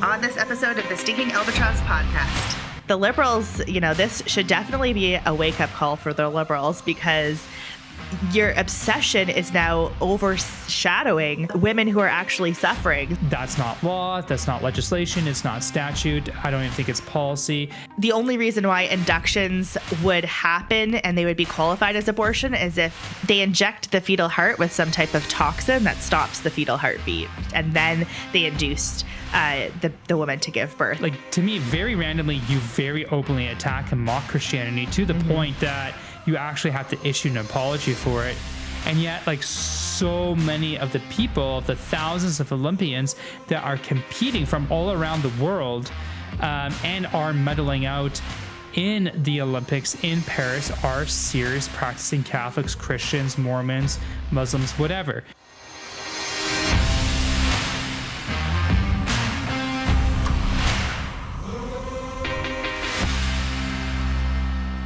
On this episode of the Stinking Albatross Podcast, the Liberals, this should definitely be a wake-up call for the Liberals because your obsession is now overshadowing women who are actually suffering. That's not law. That's not legislation. It's not statute. I don't even think it's policy. The only reason why inductions would happen and they would be qualified as abortion is if they inject the fetal heart with some type of toxin that stops the fetal heartbeat. And then they induced the woman to give birth. Like, to me, very randomly, you very openly attack and mock Christianity to the point that you actually have to issue an apology for it. And yet, like, so many of the people, the thousands of Olympians that are competing from all around the world and are medaling out in the Olympics in Paris are serious practicing Catholics, Christians, Mormons, Muslims, whatever.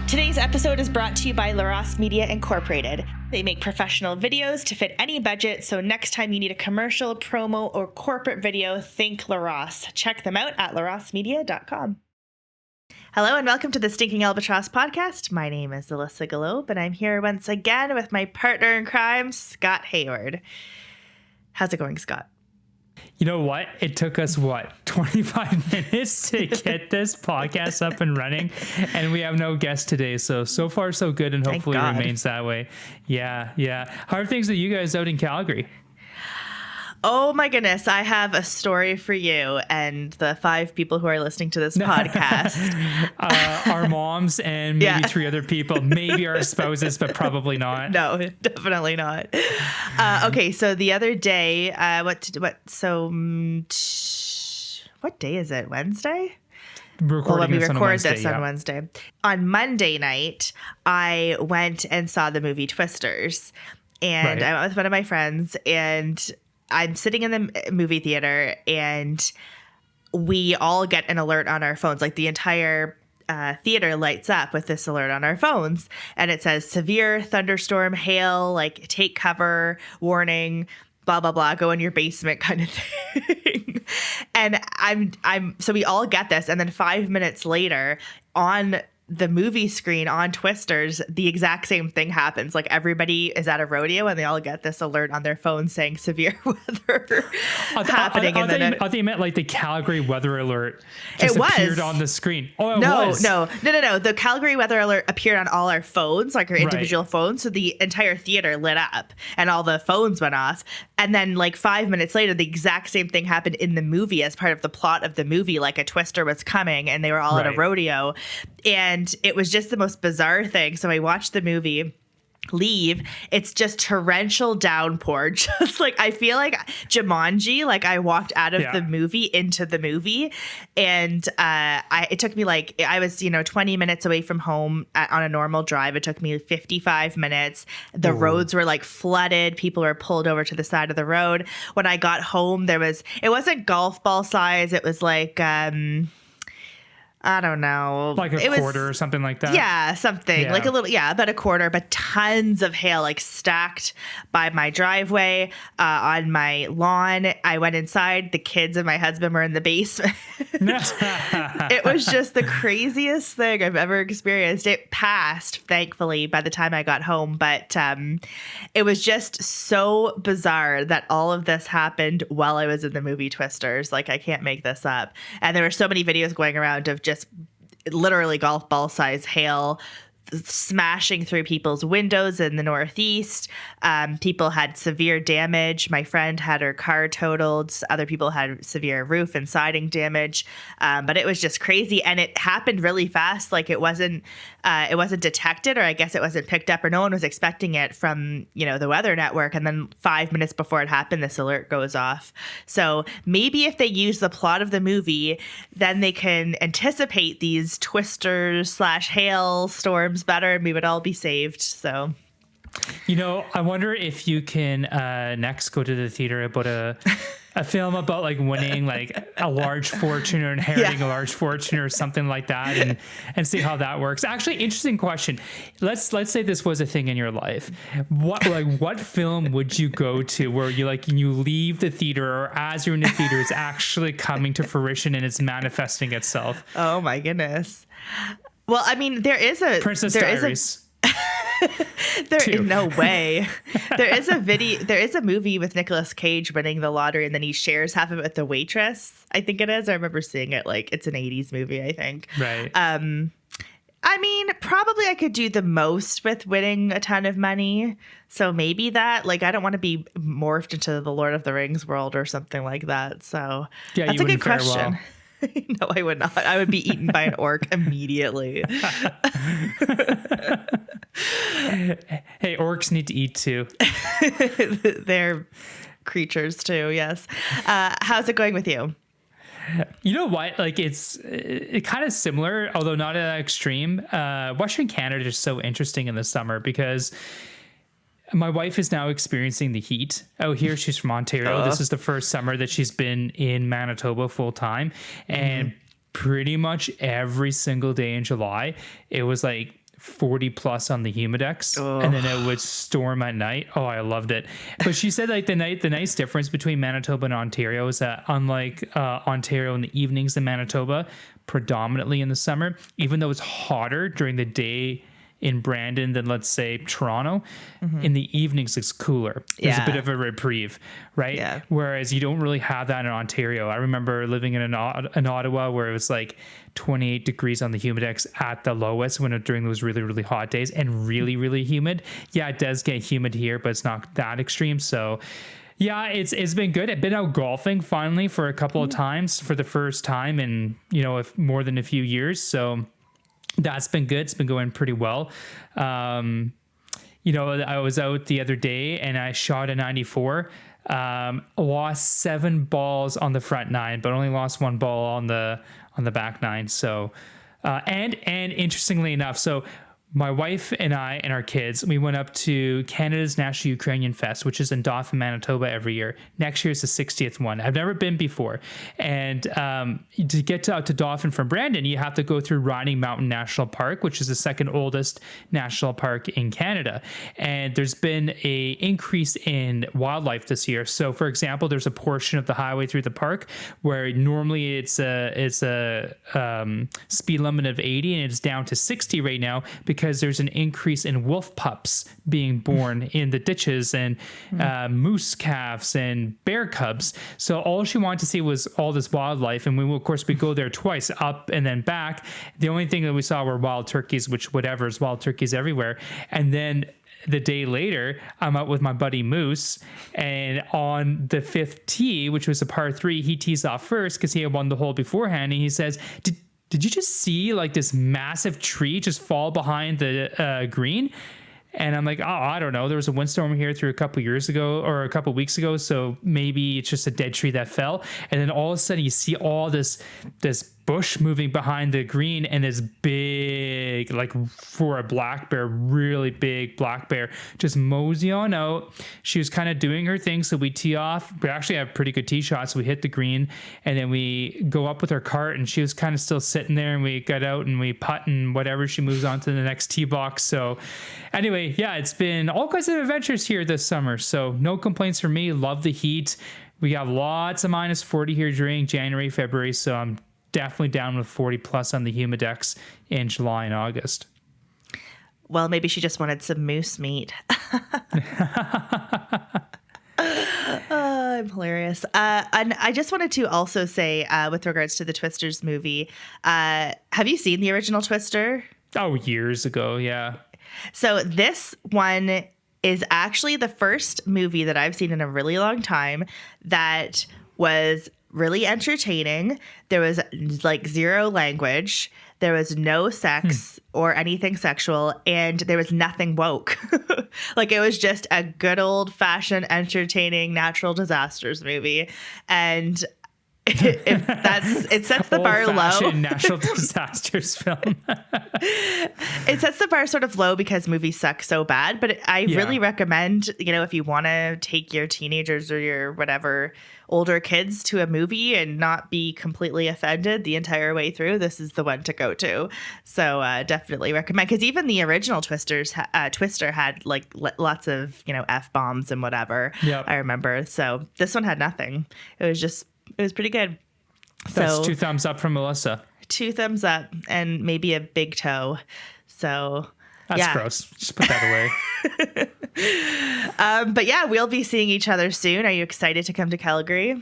Today's episode is brought to you by LaRosse Media Incorporated. They make professional videos to fit any budget, so next time you need a commercial, promo, or corporate video, think LaRosse. Check them out at larossemedia.com. Hello and welcome to the Stinking Albatross Podcast. My name is Alissa Galope, and I'm here once again with my partner in crime, Scott Hayward. How's it going, Scott? You know what? It took us, 25 minutes to get this podcast up and running, and we have no guest today. So far, so good, and hopefully it remains that way. Yeah. How are things with you guys out in Calgary? Oh my goodness, I have a story for you and the 5 people who are listening to this podcast. Our moms and maybe 3 other people, maybe our spouses, but probably not. No, definitely not. Okay, so the other day, what day is it? Wednesday? We record this on Wednesday. On Monday night, I went and saw the movie Twisters, and I went with one of my friends, and I'm sitting in the movie theater and we all get an alert on our phones. Like the entire theater lights up with this alert on our phones. And it says severe thunderstorm, hail, like take cover, warning, blah, blah, blah, go in your basement kind of thing. And so we all get this. And then 5 minutes later on the movie screen on Twisters, the exact same thing happens. Like everybody is at a rodeo and they all get this alert on their phone saying severe weather happening. I thought you meant like the Calgary weather alert just appeared on the screen. Oh, No. The Calgary weather alert appeared on all our phones, like our individual phones. So the entire theater lit up and all the phones went off. And then like 5 minutes later, the exact same thing happened in the movie as part of the plot of the movie. Like a twister was coming and they were all at a rodeo. And it was just the most bizarre thing. So I watched the movie, leave. It's just torrential downpour. Just like, I feel like Jumanji, like I walked out of the movie into the movie. And it took me I was, 20 minutes away from home on a normal drive. It took me 55 minutes. The roads were like flooded. People were pulled over to the side of the road. When I got home, it wasn't golf ball size. It was like, I don't know. Like a quarter or something like that? Yeah, something. Like a little, about a quarter, but tons of hail like stacked by my driveway, on my lawn. I went inside. The kids and my husband were in the basement. It was just the craziest thing I've ever experienced. It passed, thankfully, by the time I got home, but it was just so bizarre that all of this happened while I was in the movie Twisters. Like, I can't make this up. And there were so many videos going around of just literally golf ball size hail smashing through people's windows in the Northeast. People had severe damage. My friend had her car totaled. Other people had severe roof and siding damage. But it was just crazy. And it happened really fast. Like it wasn't detected, or I guess it wasn't picked up, or no one was expecting it from, the Weather Network. And then 5 minutes before it happened, this alert goes off. So maybe if they use the plot of the movie, then they can anticipate these twisters / hail storms better, and we would all be saved. So, I wonder if you can next go to the theater about A film about like winning like a large fortune or inheriting a large fortune or something like that, and see how that works. Actually, interesting question. Let's say this was a thing in your life. What film would you go to where you leave the theater, or as you're in the theater, it's actually coming to fruition and it's manifesting itself? Oh my goodness. Well, I mean, there is a Princess Diaries. No way. There is a movie with Nicolas Cage winning the lottery, and then he shares half of it with the waitress. I think it is. I remember seeing it. Like, it's an 80s movie, I think. Right. I mean, probably I could do the most with winning a ton of money. So maybe that, like, I don't want to be morphed into the Lord of the Rings world or something like that. So yeah, that's a good question. Well. No, I would not. I would be eaten by an orc immediately. Hey, orcs need to eat too. They're creatures too, yes. How's it going with you? You know what? Like, it's kind of similar, although not at that extreme. Western Canada is so interesting in the summer because my wife is now experiencing the heat out here. She's from Ontario. This is the first summer that she's been in Manitoba full time. And pretty much every single day in July, it was like 40 plus on the humidex, and then it would storm at night. Oh, I loved it. But she said like the nice difference between Manitoba and Ontario is that unlike Ontario in the evenings in Manitoba, predominantly in the summer, even though it's hotter during the day in Brandon than, let's say, Toronto, in the evenings it's cooler. There's a bit of a reprieve, right? Yeah. Whereas you don't really have that in Ontario. I remember living in Ottawa where it was like 28 degrees on the humidex at the lowest during those really, really hot days, and really, really humid. Yeah, it does get humid here, but it's not that extreme. So yeah, it's been good. I've been out golfing finally for a couple of times for the first time in, more than a few years. So that's been good. It's been going pretty well. I was out the other day and I shot a 94. Lost 7 balls on the front 9, but only lost 1 ball on the back 9. So, and interestingly enough, so my wife and I and our kids, we went up to Canada's National Ukrainian Fest, which is in Dauphin, Manitoba every year. Next year is the 60th one. I've never been before. And to get to Dauphin from Brandon, you have to go through Riding Mountain National Park, which is the second oldest national park in Canada. And there's been a increase in wildlife this year. So, for example, there's a portion of the highway through the park where normally it's a speed limit of 80 and it's down to 60 right now because there's an increase in wolf pups being born in the ditches and moose calves and bear cubs. So all she wanted to see was all this wildlife. And we go there twice, up and then back. The only thing that we saw were wild turkeys, which whatever, is wild turkeys everywhere. And then the day later, I'm out with my buddy Moose, and on the 5th tee, which was a par 3, he tees off first because he had won the hole beforehand. And he says, Did you just see like this massive tree just fall behind the green? And I'm like, oh, I don't know. There was a windstorm here through a couple weeks ago. So maybe it's just a dead tree that fell. And then all of a sudden you see all this bush moving behind the green, and this big, like for a black bear, really big black bear just mosey on out. She was kind of doing her thing. So we tee off. We actually have pretty good tee shots. So we hit the green and then we go up with our cart, and she was kind of still sitting there, and we got out and we putt and whatever. She moves on to the next tee box. So anyway, yeah, it's been all kinds of adventures here this summer. So no complaints from me. Love the heat. We have lots of minus 40 here during January, February. So I'm definitely down with 40 plus on the humidex in July and August. Well, maybe she just wanted some moose meat. I'm hilarious. And I just wanted to also say, with regards to the Twisters movie, have you seen the original Twister? Oh, years ago, yeah. So this one is actually the first movie that I've seen in a really long time that was really entertaining. There was like zero language. There was no sex or anything sexual, and there was nothing woke. Like, it was just a good old fashioned, entertaining natural disasters movie. And It sets the bar low. Old-fashioned natural disasters film. It sets the bar sort of low because movies suck so bad, but I really recommend, if you want to take your teenagers or your whatever older kids to a movie and not be completely offended the entire way through, this is the one to go to. So definitely recommend, because even the original Twister had like lots of, F-bombs and whatever. Yep. I remember. So this one had nothing. It was pretty good. That's So 2 thumbs up from Alissa. 2 thumbs up and maybe a big toe. So That's gross. Just put that away. But yeah, we'll be seeing each other soon. Are you excited to come to Calgary?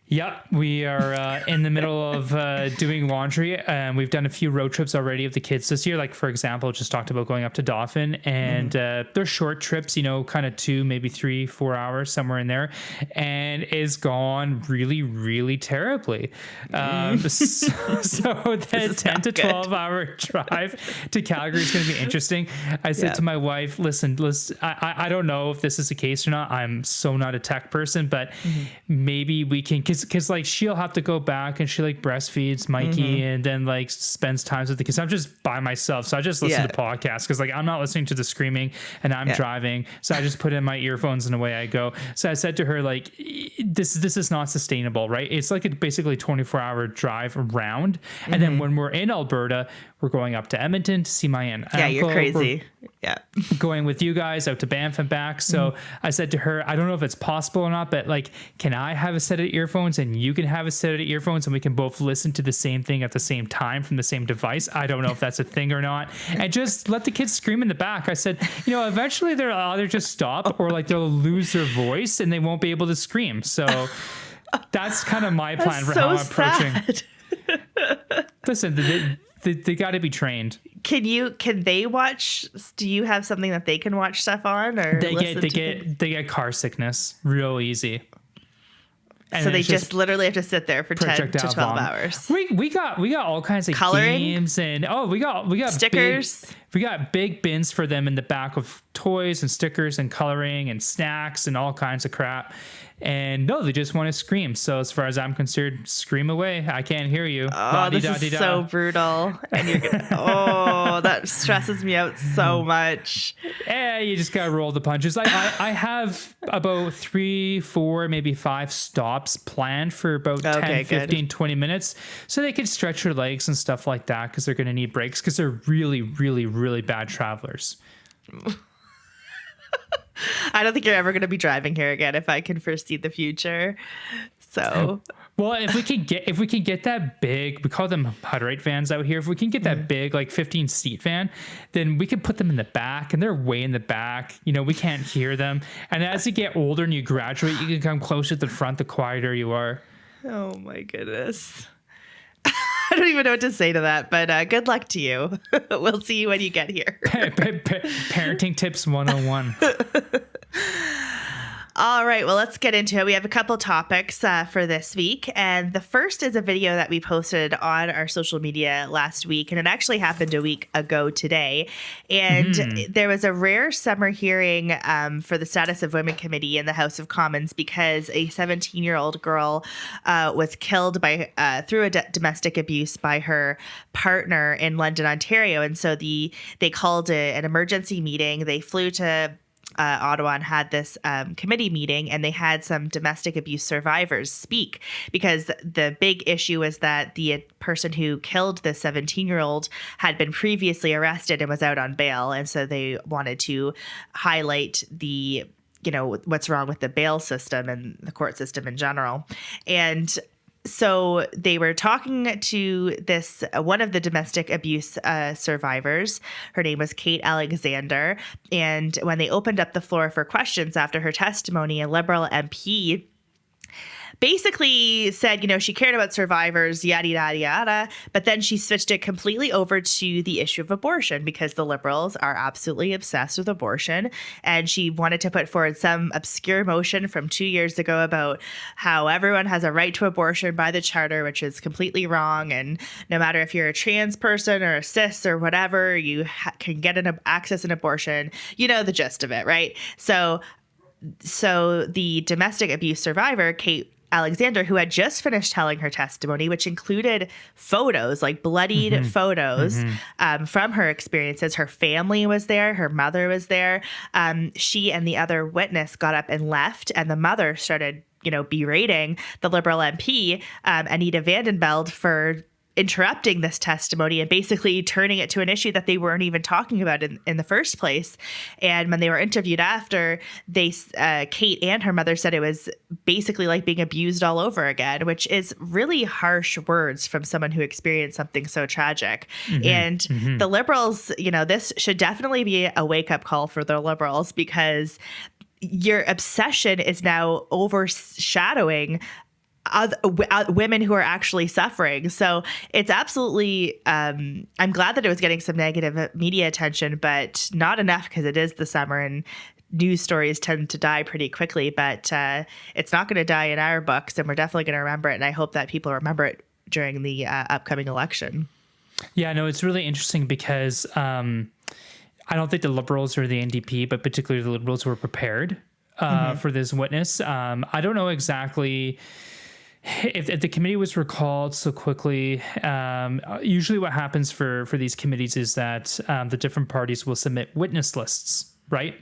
Yep, we are in the middle of doing laundry. We've done a few road trips already of the kids this year. Like, for example, just talked about going up to Dauphin, and they're short trips, kind of 2, maybe 3, 4 hours, somewhere in there, and it's gone really, really terribly. So the 10 to 12 hour drive to Calgary is going to be interesting. I said to my wife, listen, I don't know if this is the case or not. I'm so not a tech person, but maybe we can, because like she'll have to go back and she like breastfeeds Mikey and then like spends times with the kids. I'm just by myself, so I just listen to podcasts because like I'm not listening to the screaming and I'm driving, so I just put in my earphones and away I go. So I said to her, like, this is not sustainable, right? It's like a basically 24-hour drive around, and then when we're in Alberta, we're going up to Edmonton to see my aunt. Yeah, you're crazy. Yeah, going with you guys out to Banff and back. So I said to her, I don't know if it's possible or not, but like, can I have a set of earphones and you can have a set of earphones and we can both listen to the same thing at the same time from the same device? I don't know if that's a thing or not. And just let the kids scream in the back. I said, eventually they'll either just stop or like they'll lose their voice and they won't be able to scream. So that's kind of my plan for how I'm approaching. Listen, they got to be trained. Can they watch? Do you have something that they can watch stuff on, or they get car sickness real easy? And so they just literally have to sit there for 10 to 12 hours. We got all kinds of coloring games, and we got stickers. We got big bins for them in the back of toys and stickers and coloring and snacks and all kinds of crap. And no, they just want to scream. So as far as I'm concerned, scream away. I can't hear you. Oh, this is so brutal. And you're gonna, that stresses me out so much. Yeah, you just gotta roll the punches. I have about 3, 4, maybe 5 stops planned for about 10, 15, 20 minutes. So they can stretch their legs and stuff like that because they're gonna need breaks because they're really, really, really bad travelers. I don't think you're ever going to be driving here again if I can foresee the future. So, well, if we can get that big, we call them Hudrite vans out here. If we can get that big, like 15-seat van, then we can put them in the back, and they're way in the back. We can't hear them. And as you get older and you graduate, you can come closer to the front, the quieter you are. Oh my goodness. I don't even know what to say to that, but good luck to you. We'll see you when you get here. Parenting tips 101. All right, well, let's get into it. We have a couple topics for this week, and the first is a video that we posted on our social media last week, and it actually happened a week ago today. And there was a rare summer hearing for the Status of Women Committee in the House of Commons because a 17-year-old girl was killed by through domestic abuse by her partner in London, Ontario. And so they called an emergency meeting. They flew to Ottawa and had this committee meeting, and they had some domestic abuse survivors speak because the big issue is that the person who killed the 17-year-old had been previously arrested and was out on bail. And so they wanted to highlight the, what's wrong with the bail system and the court system in general. And so they were talking to this one of the domestic abuse survivors. Her name was Kate Alexander. And when they opened up the floor for questions after her testimony, a Liberal MP basically said, she cared about survivors, yada, yada, yada. But then she switched it completely over to the issue of abortion because the Liberals are absolutely obsessed with abortion. And she wanted to put forward some obscure motion from 2 years ago about how everyone has a right to abortion by the Charter, which is completely wrong. And no matter if you're a trans person or a cis or whatever, you can get access an abortion. You know the gist of it, right? So the domestic abuse survivor, Kate Alexander, who had just finished telling her testimony, which included photos, like bloodied photos from her experiences. Her family was there. Her mother was there. She and the other witness got up and left, and the mother started, berating the Liberal MP, Anita Vandenbeld, for interrupting this testimony and basically turning it to an issue that they weren't even talking about in the first place. And when they were interviewed after, Kate and her mother said it was basically like being abused all over again, which is really harsh words from someone who experienced something so tragic. And the Liberals, this should definitely be a wake-up call for the Liberals, because your obsession is now overshadowing women who are actually suffering. So it's absolutely, I'm glad that it was getting some negative media attention, but not enough, because it is the summer and news stories tend to die pretty quickly. But it's not going to die in our books, and we're definitely going to remember it. And I hope that people remember it during the upcoming election. Yeah, no, it's really interesting because I don't think the Liberals or the NDP, but particularly the Liberals, were prepared for this witness. I don't know exactly if the committee was recalled so quickly. Usually what happens for these committees is that the different parties will submit witness lists, right?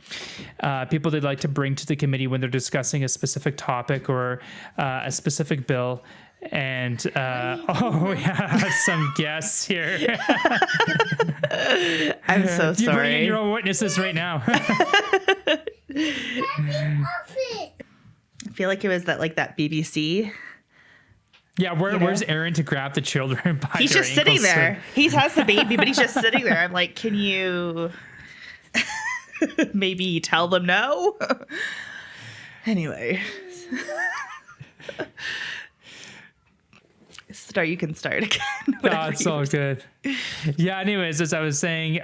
People they'd like to bring to the committee when they're discussing a specific topic or a specific bill. And we have some guests here. I'm so sorry. You bring in your own witnesses right now. I feel like it was that BBC. Yeah, where's Aaron to grab the children by He's their just sitting ankles? there. He has the baby, but he's just sitting there. I'm like, can you maybe tell them no? Anyway. You can start again. It's all good. Yeah, anyways, as I was saying,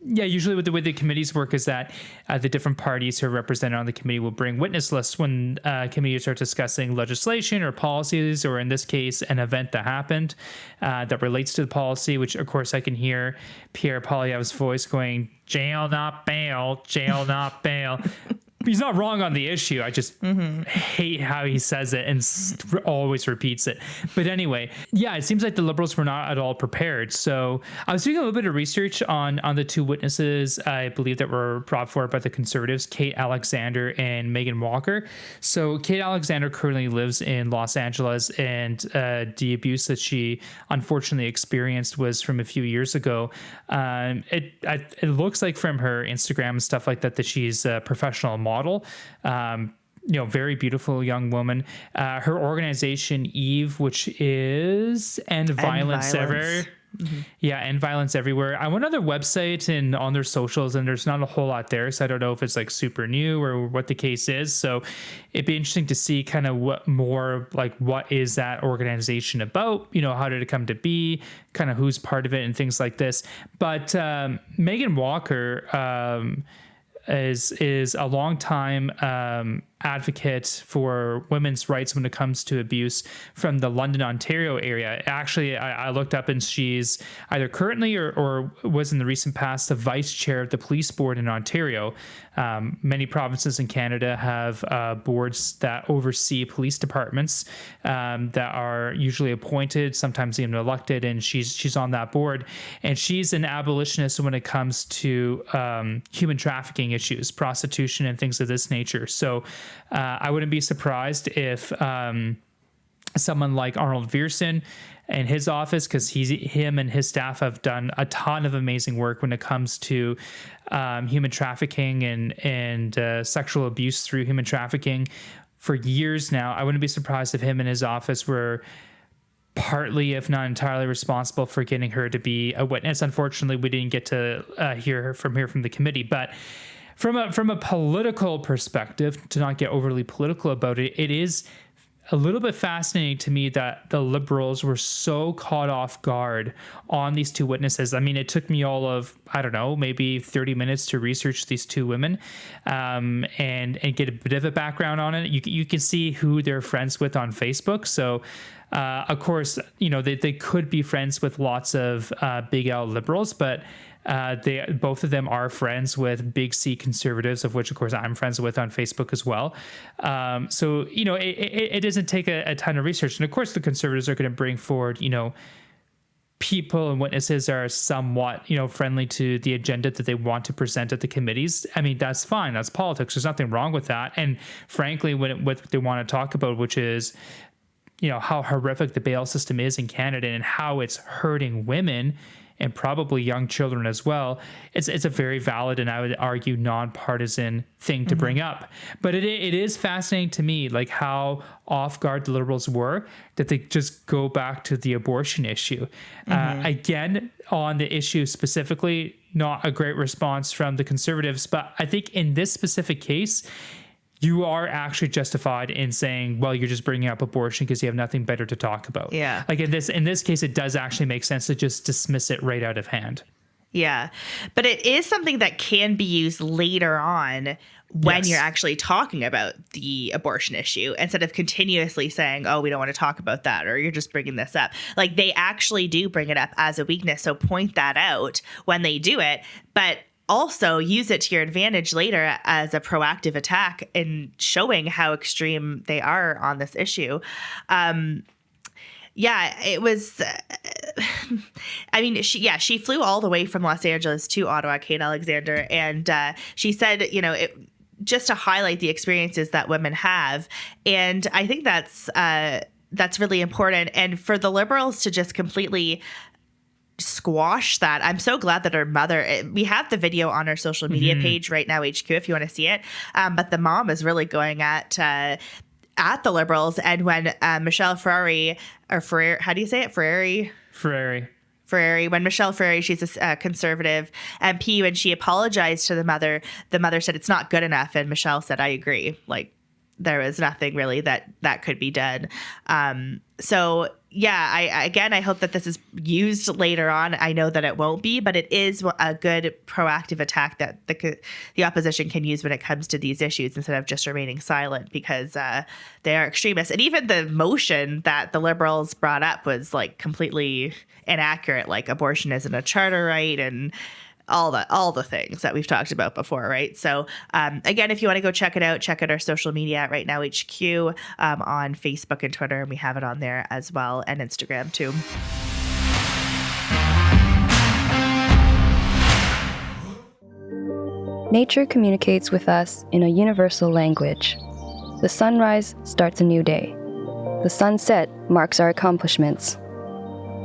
usually with the way the committees work is that the different parties who are represented on the committee will bring witness lists when committees are discussing legislation or policies, or in this case, an event that happened that relates to the policy, which of course I can hear Pierre Poilievre's voice going, jail not bail, jail not bail. He's not wrong on the issue. I just hate how he says it and always repeats it. But anyway, it seems like the Liberals were not at all prepared. So I was doing a little bit of research on the two witnesses, I believe, that were brought forward by the Conservatives, Kate Alexander and Megan Walker. So Kate Alexander currently lives in Los Angeles, and the abuse that she unfortunately experienced was from a few years ago. It looks like from her Instagram and stuff like that she's a professional model. Very beautiful young woman. Her organization, Eve, which is End Violence Everywhere. End Violence Everywhere. I went on their website and on their socials, and there's not a whole lot there. So I don't know if it's like super new or what the case is. So it'd be interesting to see kind of what is that organization about? How did it come to be? Kind of who's part of it and things like this. But Megan Walker, is a longtime advocate for women's rights when it comes to abuse from the London, Ontario area. Actually, I looked up, and she's either currently or was in the recent past the vice chair of the police board in Ontario. Many provinces in Canada have boards that oversee police departments that are usually appointed, sometimes even elected, and she's on that board. And she's an abolitionist when it comes to human trafficking issues, prostitution, and things of this nature. So I wouldn't be surprised if someone like Arnold Viersen and his office, because him and his staff have done a ton of amazing work when it comes to human trafficking and sexual abuse through human trafficking for years now. I wouldn't be surprised if him and his office were partly, if not entirely, responsible for getting her to be a witness. Unfortunately, we didn't get to hear from the committee, but from a political perspective, to not get overly political about it, it is a little bit fascinating to me that the Liberals were so caught off guard on these two witnesses. I mean, it took me all of, I don't know, maybe 30 minutes to research these two women and get a bit of a background on it. You can see who they're friends with on Facebook. So Of course, they could be friends with lots of big L liberals, but both of them are friends with big C conservatives, of which, of course, I'm friends with on Facebook as well. So, it doesn't take a ton of research. And of course, the conservatives are going to bring forward, people and witnesses are somewhat, friendly to the agenda that they want to present at the committees. I mean, that's fine. That's politics. There's nothing wrong with that. And frankly, what they want to talk about, which is, how horrific the bail system is in Canada and how it's hurting women and probably young children as well, it's a very valid and I would argue nonpartisan thing to bring up. But it is fascinating to me, like how off guard the Liberals were, that they just go back to the abortion issue. Again, on the issue specifically, not a great response from the Conservatives. But I think in this specific case, you are actually justified in saying, well, you're just bringing up abortion because you have nothing better to talk about. Yeah. Like in this case, it does actually make sense to just dismiss it right out of hand. Yeah. But it is something that can be used later on when you're actually talking about the abortion issue, instead of continuously saying, oh, we don't want to talk about that, or you're just bringing this up. Like, they actually do bring it up as a weakness. So point that out when they do it. But also use it to your advantage later as a proactive attack in showing how extreme they are on this issue. It was, I mean, she flew all the way from Los Angeles to Ottawa, Kate Alexander. And she said, just to highlight the experiences that women have. And I think that's really important. And for the Liberals to just completely squash that. I'm so glad that her mother, we have the video on our social media page, RightNow HQ, if you want to see it. But the mom is really going at the Liberals. And when Michelle Ferrari, or Ferrari, how do you say it? Ferrari, when Michelle Ferrari, she's a conservative MP, when she apologized to the mother said it's not good enough. And Michelle said, I agree. Like, there was nothing really that could be done. I hope that this is used later on. I know that it won't be, but it is a good proactive attack that the opposition can use when it comes to these issues, instead of just remaining silent, because they are extremists. And even the motion that the Liberals brought up was like completely inaccurate. Like, abortion isn't a charter right, and all the things that we've talked about before, right? So again, if you want to go check out our social media at RightNow HQ on Facebook and Twitter, and we have it on there as well, and Instagram too. Nature communicates with us in a universal language. The sunrise starts a new day. The sunset marks our accomplishments.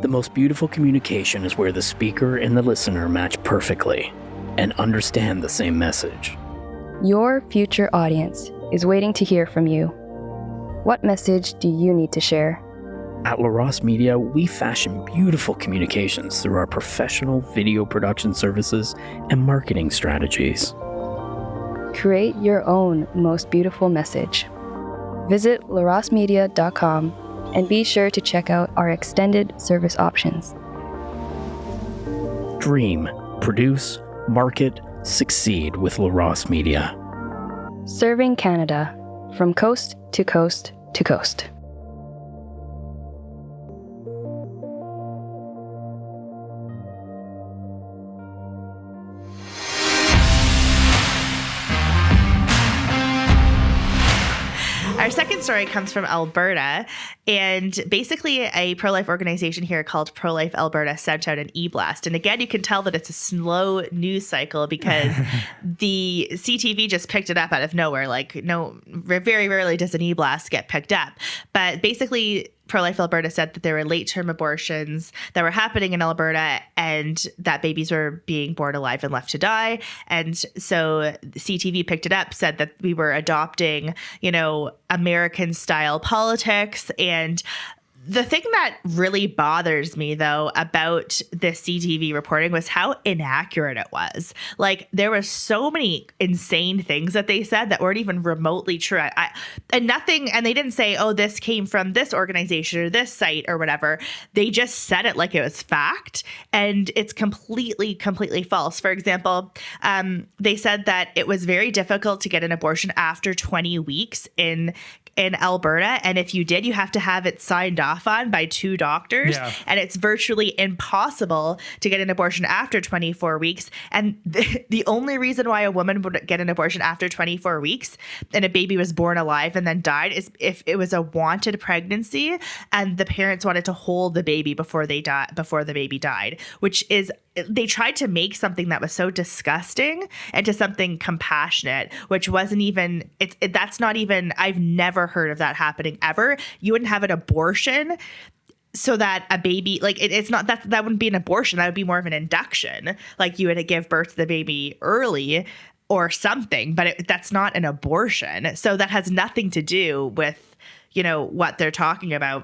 The most beautiful communication is where the speaker and the listener match perfectly and understand the same message. Your future audience is waiting to hear from you. What message do you need to share? At LaRosse Media, we fashion beautiful communications through our professional video production services and marketing strategies. Create your own most beautiful message. Visit larosmedia.com and be sure to check out our extended service options. Dream, produce, market, succeed with LaRosse Media. Serving Canada from coast to coast to coast. Our second story comes from Alberta, and basically a pro-life organization here called Pro-Life Alberta sent out an e-blast. And again, you can tell that it's a slow news cycle because the CTV just picked it up out of nowhere. Like, no, very rarely does an e-blast get picked up. But basically, Pro-Life Alberta said that there were late-term abortions that were happening in Alberta, and that babies were being born alive and left to die. And so CTV picked it up, said that we were adopting, American-style politics. And the thing that really bothers me, though, about this CTV reporting was how inaccurate it was. Like, there were so many insane things that they said that weren't even remotely true. And they didn't say, oh, this came from this organization or this site or whatever. They just said it like it was fact, and it's completely false. For example, they said that it was very difficult to get an abortion after 20 weeks in Alberta. And if you did, you have to have it signed off off on by 2 doctors. Yeah. And it's virtually impossible to get an abortion after 24 weeks. And the only reason why a woman would get an abortion after 24 weeks and a baby was born alive and then died is if it was a wanted pregnancy and the parents wanted to hold the baby before the baby died, which is, they tried to make something that was so disgusting into something compassionate, which wasn't even, that's not even, I've never heard of that happening ever. You wouldn't have an abortion so that a baby, like it's not, that wouldn't be an abortion. That would be more of an induction. Like you would give birth to the baby early or something, but that's not an abortion. So that has nothing to do with, what they're talking about.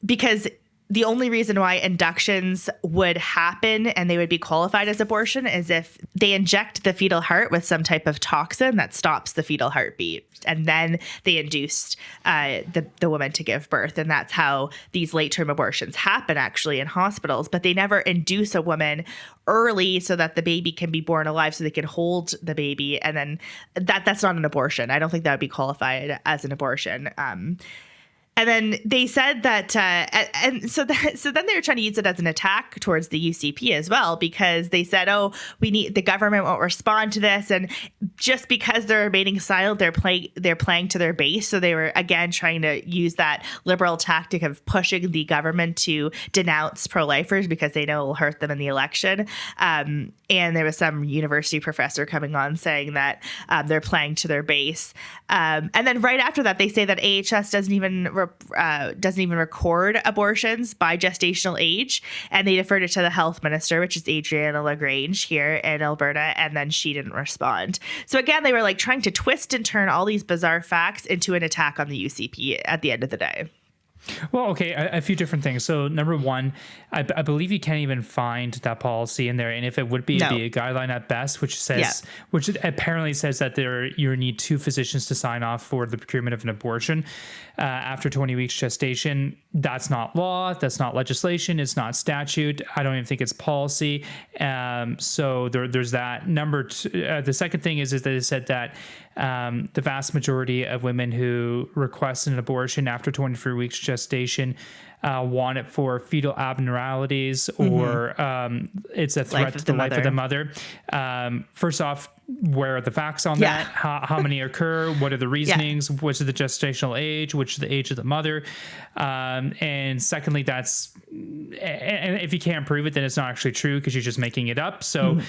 Because the only reason why inductions would happen and they would be qualified as abortion is if they inject the fetal heart with some type of toxin that stops the fetal heartbeat. And then they induced the woman to give birth. And that's how these late-term abortions happen actually in hospitals. But they never induce a woman early so that the baby can be born alive so they can hold the baby. And then that's not an abortion. I don't think that would be qualified as an abortion. And then they said that, so then they were trying to use it as an attack towards the UCP as well, because they said, the government won't respond to this. And just because they're remaining silent, they're playing to their base. So they were, again, trying to use that liberal tactic of pushing the government to denounce pro-lifers because they know it will hurt them in the election. And there was some university professor coming on saying that they're playing to their base. And then right after that, they say that AHS doesn't even record abortions by gestational age, and they deferred it to the health minister, which is Adriana LaGrange here in Alberta, and then she didn't respond. So again, they were like trying to twist and turn all these bizarre facts into an attack on the UCP at the end of the day. Well, okay, a few different things. So number one, I believe you can't even find that policy in there. And if it would be, it'd be a guideline at best, which says, which apparently says that you need 2 physicians to sign off for the procurement of an abortion after 20 weeks gestation. That's not law. That's not legislation. It's not statute. I don't even think it's policy. So there's that. Number two, the second thing is that they said that the vast majority of women who request an abortion after 23 weeks gestation want it for fetal abnormalities or it's a threat to the life of the mother. First off, where are the facts on that? How many occur? What are the reasonings? Which is the gestational age? Which is the age of the mother? And secondly, and if you can't prove it, then it's not actually true because you're just making it up. So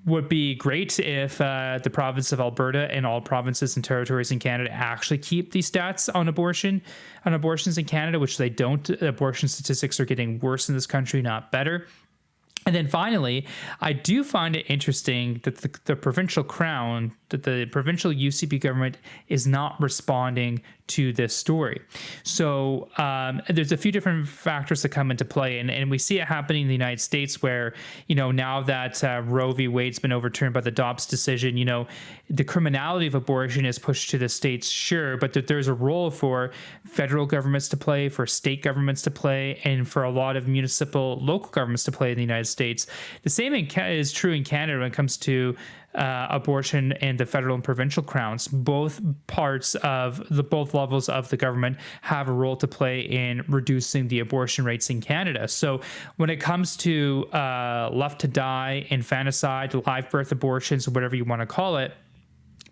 would be great if the province of Alberta and all provinces and territories in Canada actually keep these stats on abortions in Canada, which they don't. Abortion statistics are getting worse in this country, not better. And then finally, I do find it interesting that the provincial crown, that the provincial UCP government is not responding to this story. So there's a few different factors that come into play, and we see it happening in the United States where, now that Roe v. Wade's been overturned by the Dobbs decision, the criminality of abortion is pushed to the states, sure, but that there's a role for federal governments to play, for state governments to play, and for a lot of local governments to play in the United States. The same is true in Canada when it comes to abortion and the federal and provincial crowns. Both levels of the government have a role to play in reducing the abortion rates in Canada. So when it comes to left to die, infanticide, live birth abortions, whatever you want to call it,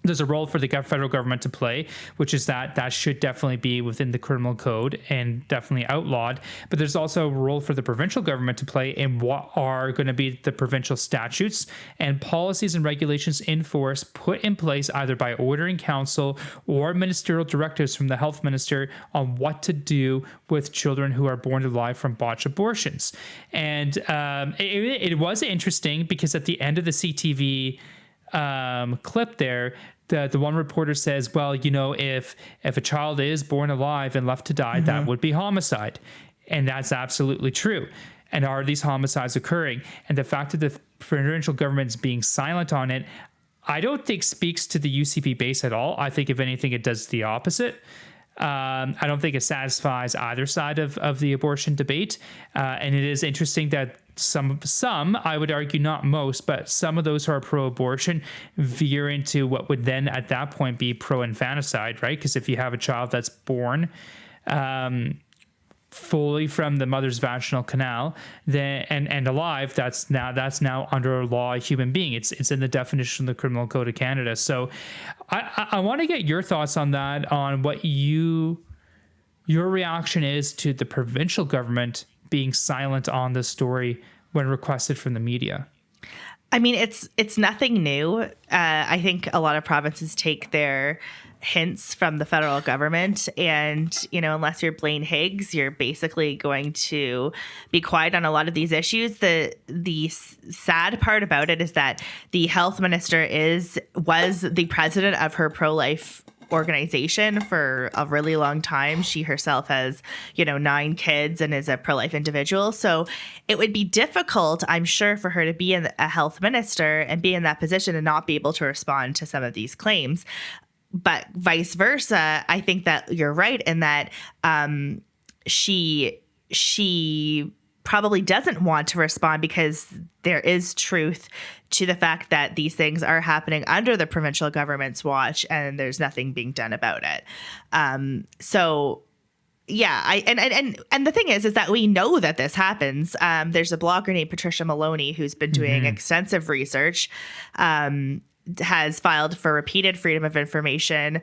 there's a role for the federal government to play, which is that should definitely be within the criminal code and definitely outlawed. But there's also a role for the provincial government to play in what are going to be the provincial statutes and policies and regulations in force put in place either by order in council or ministerial directives from the health minister on what to do with children who are born alive from botched abortions. And it was interesting because at the end of the CTV clip there, the one reporter says, well, if a child is born alive and left to die, that would be homicide. And that's absolutely true. And are these homicides occurring? And the fact that the provincial government is being silent on it, I don't think speaks to the UCP base at all. I think if anything, it does the opposite. I don't think it satisfies either side of the abortion debate. And it is interesting that some, I would argue not most, but some of those who are pro-abortion veer into what would then at that point be pro-infanticide, right? Because if you have a child that's born fully from the mother's vaginal canal, then and alive, that's now under law a human being. It's in the definition of the Criminal Code of Canada. So I want to get your thoughts on that, on what your reaction is to the provincial government being silent on this story when requested from the media. I mean, it's nothing new. I think a lot of provinces take their hints from the federal government, and unless you're Blaine Higgs, you're basically going to be quiet on a lot of these issues. The sad part about it is that the health minister was the president of her pro-life organization for a really long time. She herself has 9 kids and is a pro-life individual, so it would be difficult, I'm sure, for her to be a health minister and be in that position and not be able to respond to some of these claims. But vice versa, I think that you're right in that she probably doesn't want to respond because there is truth to the fact that these things are happening under the provincial government's watch and there's nothing being done about it. So yeah, and the thing is that we know that this happens. There's a blogger named Patricia Maloney who's been doing extensive research, has filed for repeated freedom of information,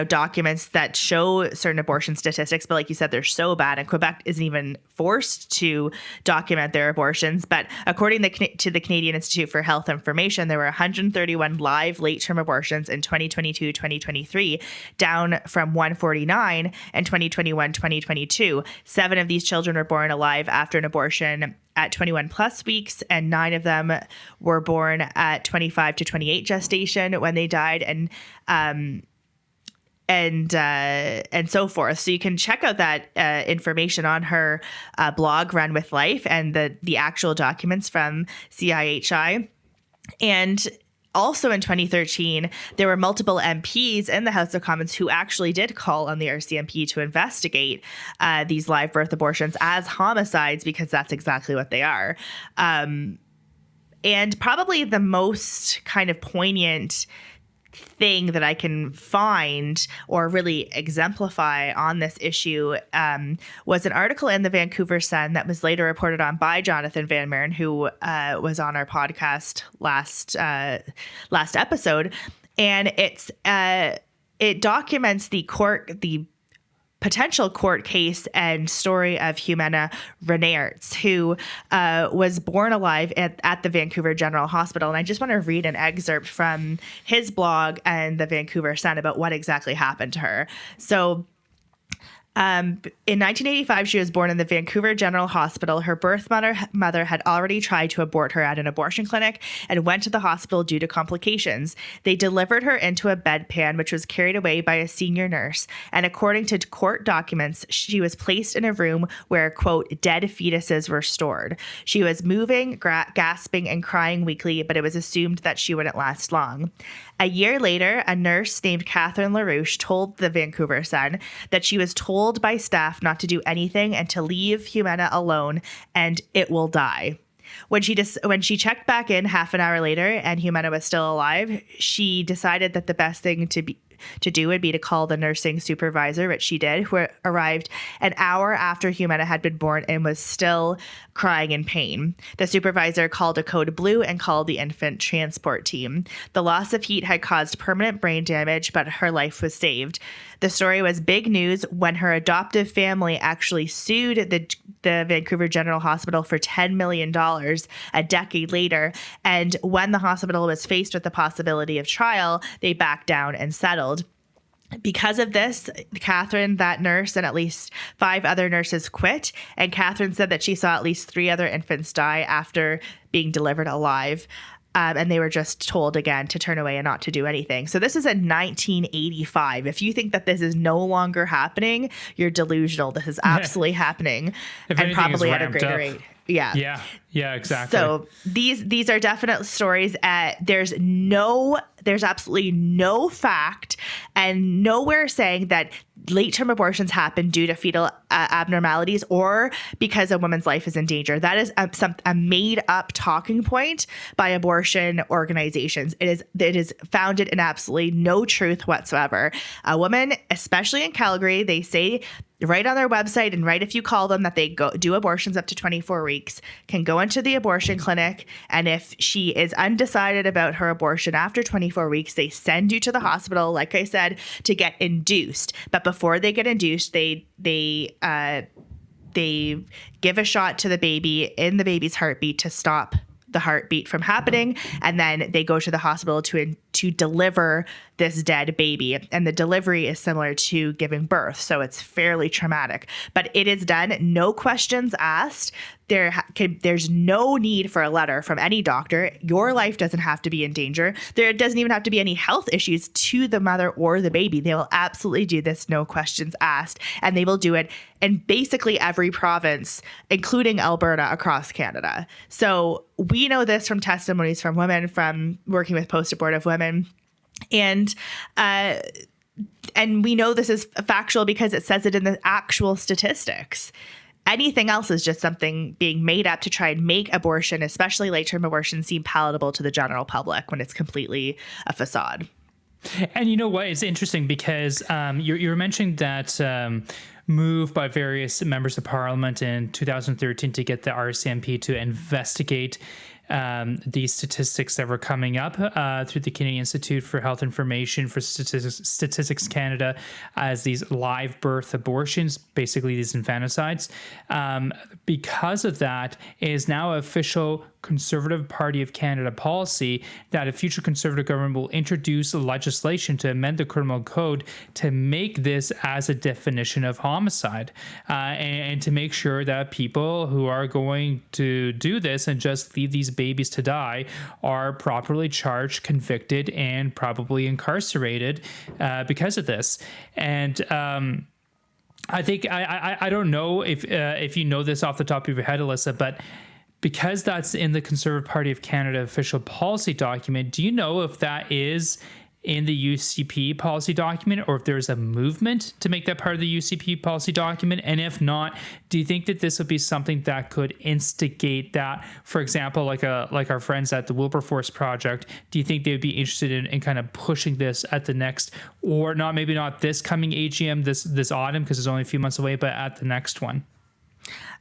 documents that show certain abortion statistics, but like you said, they're so bad, and Quebec isn't even forced to document their abortions. But according to the Canadian Institute for Health Information, there were 131 live late-term abortions in 2022-2023, down from 149 in 2021-2022. 7 of these children were born alive after an abortion at 21 plus weeks, and 9 of them were born at 25 to 28 gestation when they died, and so forth. So you can check out that information on her blog, Run with Life, and the actual documents from CIHI. And also in 2013, there were multiple MPs in the House of Commons who actually did call on the RCMP to investigate these live birth abortions as homicides, because that's exactly what they are. And probably the most kind of poignant thing that I can find or really exemplify on this issue was an article in the Vancouver Sun that was later reported on by Jonathan Van Maren, who was on our podcast last episode, and it documents the potential court case and story of Jimena Renaerts, who was born alive at the Vancouver General Hospital. And I just want to read an excerpt from his blog and the Vancouver Sun about what exactly happened to her. So in 1985, she was born in the Vancouver General Hospital. Her birth mother had already tried to abort her at an abortion clinic and went to the hospital due to complications. They delivered her into a bedpan, which was carried away by a senior nurse. And according to court documents, she was placed in a room where, quote, dead fetuses were stored. She was moving, gasping, and crying weakly, but it was assumed that she wouldn't last long. A year later, a nurse named Catherine LaRouche told the Vancouver Sun that she was told by staff not to do anything and to leave Jimena alone, and it will die. When she checked back in half an hour later and Jimena was still alive, she decided that the best thing to do would be to call the nursing supervisor, which she did, who arrived an hour after Jimena had been born and was still crying in pain. The supervisor called a code blue and called the infant transport team. The loss of heat had caused permanent brain damage, but her life was saved. The story was big news when her adoptive family actually sued the Vancouver General Hospital for $10 million a decade later. And when the hospital was faced with the possibility of trial, they backed down and settled. Because of this, Catherine, that nurse, and at least 5 other nurses quit. And Catherine said that she saw at least 3 other infants die after being delivered alive. And they were just told again to turn away and not to do anything. So this is in 1985. If you think that this is no longer happening, you're delusional. This is absolutely happening, and probably at a greater rate. Yeah, exactly. So these are definite stories. There's absolutely no fact and nowhere saying that late-term abortions happen due to fetal abnormalities or because a woman's life is in danger. That is a made-up talking point by abortion organizations. It is founded in absolutely no truth whatsoever. A woman, especially in Calgary, they say right on their website, and right if you call them, that they go do abortions up to 24 weeks, can go into the abortion clinic, and if she is undecided about her abortion after 24 weeks, they send you to the hospital, like I said, to get induced. But before they get induced, they give a shot to the baby in the baby's heartbeat to stop the heartbeat from happening, and then they go to the hospital to deliver this dead baby. And the delivery is similar to giving birth, so it's fairly traumatic. But it is done, no questions asked. There's no need for a letter from any doctor. Your life doesn't have to be in danger. There doesn't even have to be any health issues to the mother or the baby. They will absolutely do this, no questions asked, and they will do it in basically every province, including Alberta, across Canada. So we know this from testimonies from women, from working with post-abortive women. And we know this is factual because it says it in the actual statistics. Anything else is just something being made up to try and make abortion, especially late-term abortion, seem palatable to the general public when it's completely a facade. And you know what? It's interesting because you were mentioning that move by various members of parliament in 2013 to get the RCMP to investigate these statistics that were coming up through the Canadian Institute for Health Information for Statistics Canada as these live birth abortions, basically these infanticides. Because of that, it is now official Conservative Party of Canada policy that a future Conservative government will introduce legislation to amend the criminal code to make this as a definition of homicide, and to make sure that people who are going to do this and just leave these babies to die are properly charged, convicted, and probably incarcerated because of this. And I think I don't know if you know this off the top of your head, Alissa, but because that's in the Conservative Party of Canada official policy document, do you know if that is in the UCP policy document, or if there's a movement to make that part of the UCP policy document? And if not, do you think that this would be something that could instigate that, for example, like our friends at the Wilberforce Project, do you think they would be interested in kind of pushing this at the next, or not, maybe not this coming AGM this autumn, because it's only a few months away, but at the next one?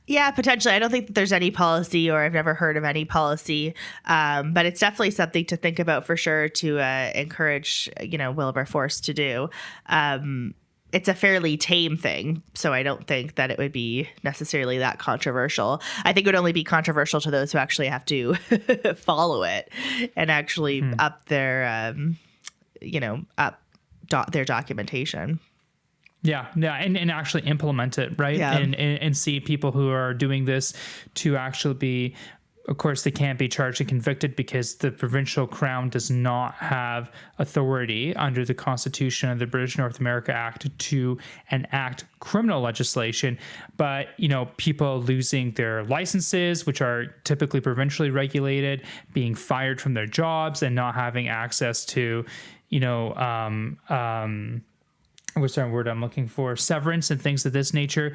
Yeah, potentially. I don't think that there's any policy, or I've never heard of any policy, but it's definitely something to think about for sure, to encourage, Wilberforce to do. It's a fairly tame thing, so I don't think that it would be necessarily that controversial. I think it would only be controversial to those who actually have to follow it and actually up their, their documentation. Yeah, and actually implement it, right? Yeah. And see people who are doing this to actually be, of course, they can't be charged and convicted because the provincial crown does not have authority under the Constitution of the British North America Act to enact criminal legislation. But, people losing their licenses, which are typically provincially regulated, being fired from their jobs, and not having access to, what's the word I'm looking for? Severance and things of this nature.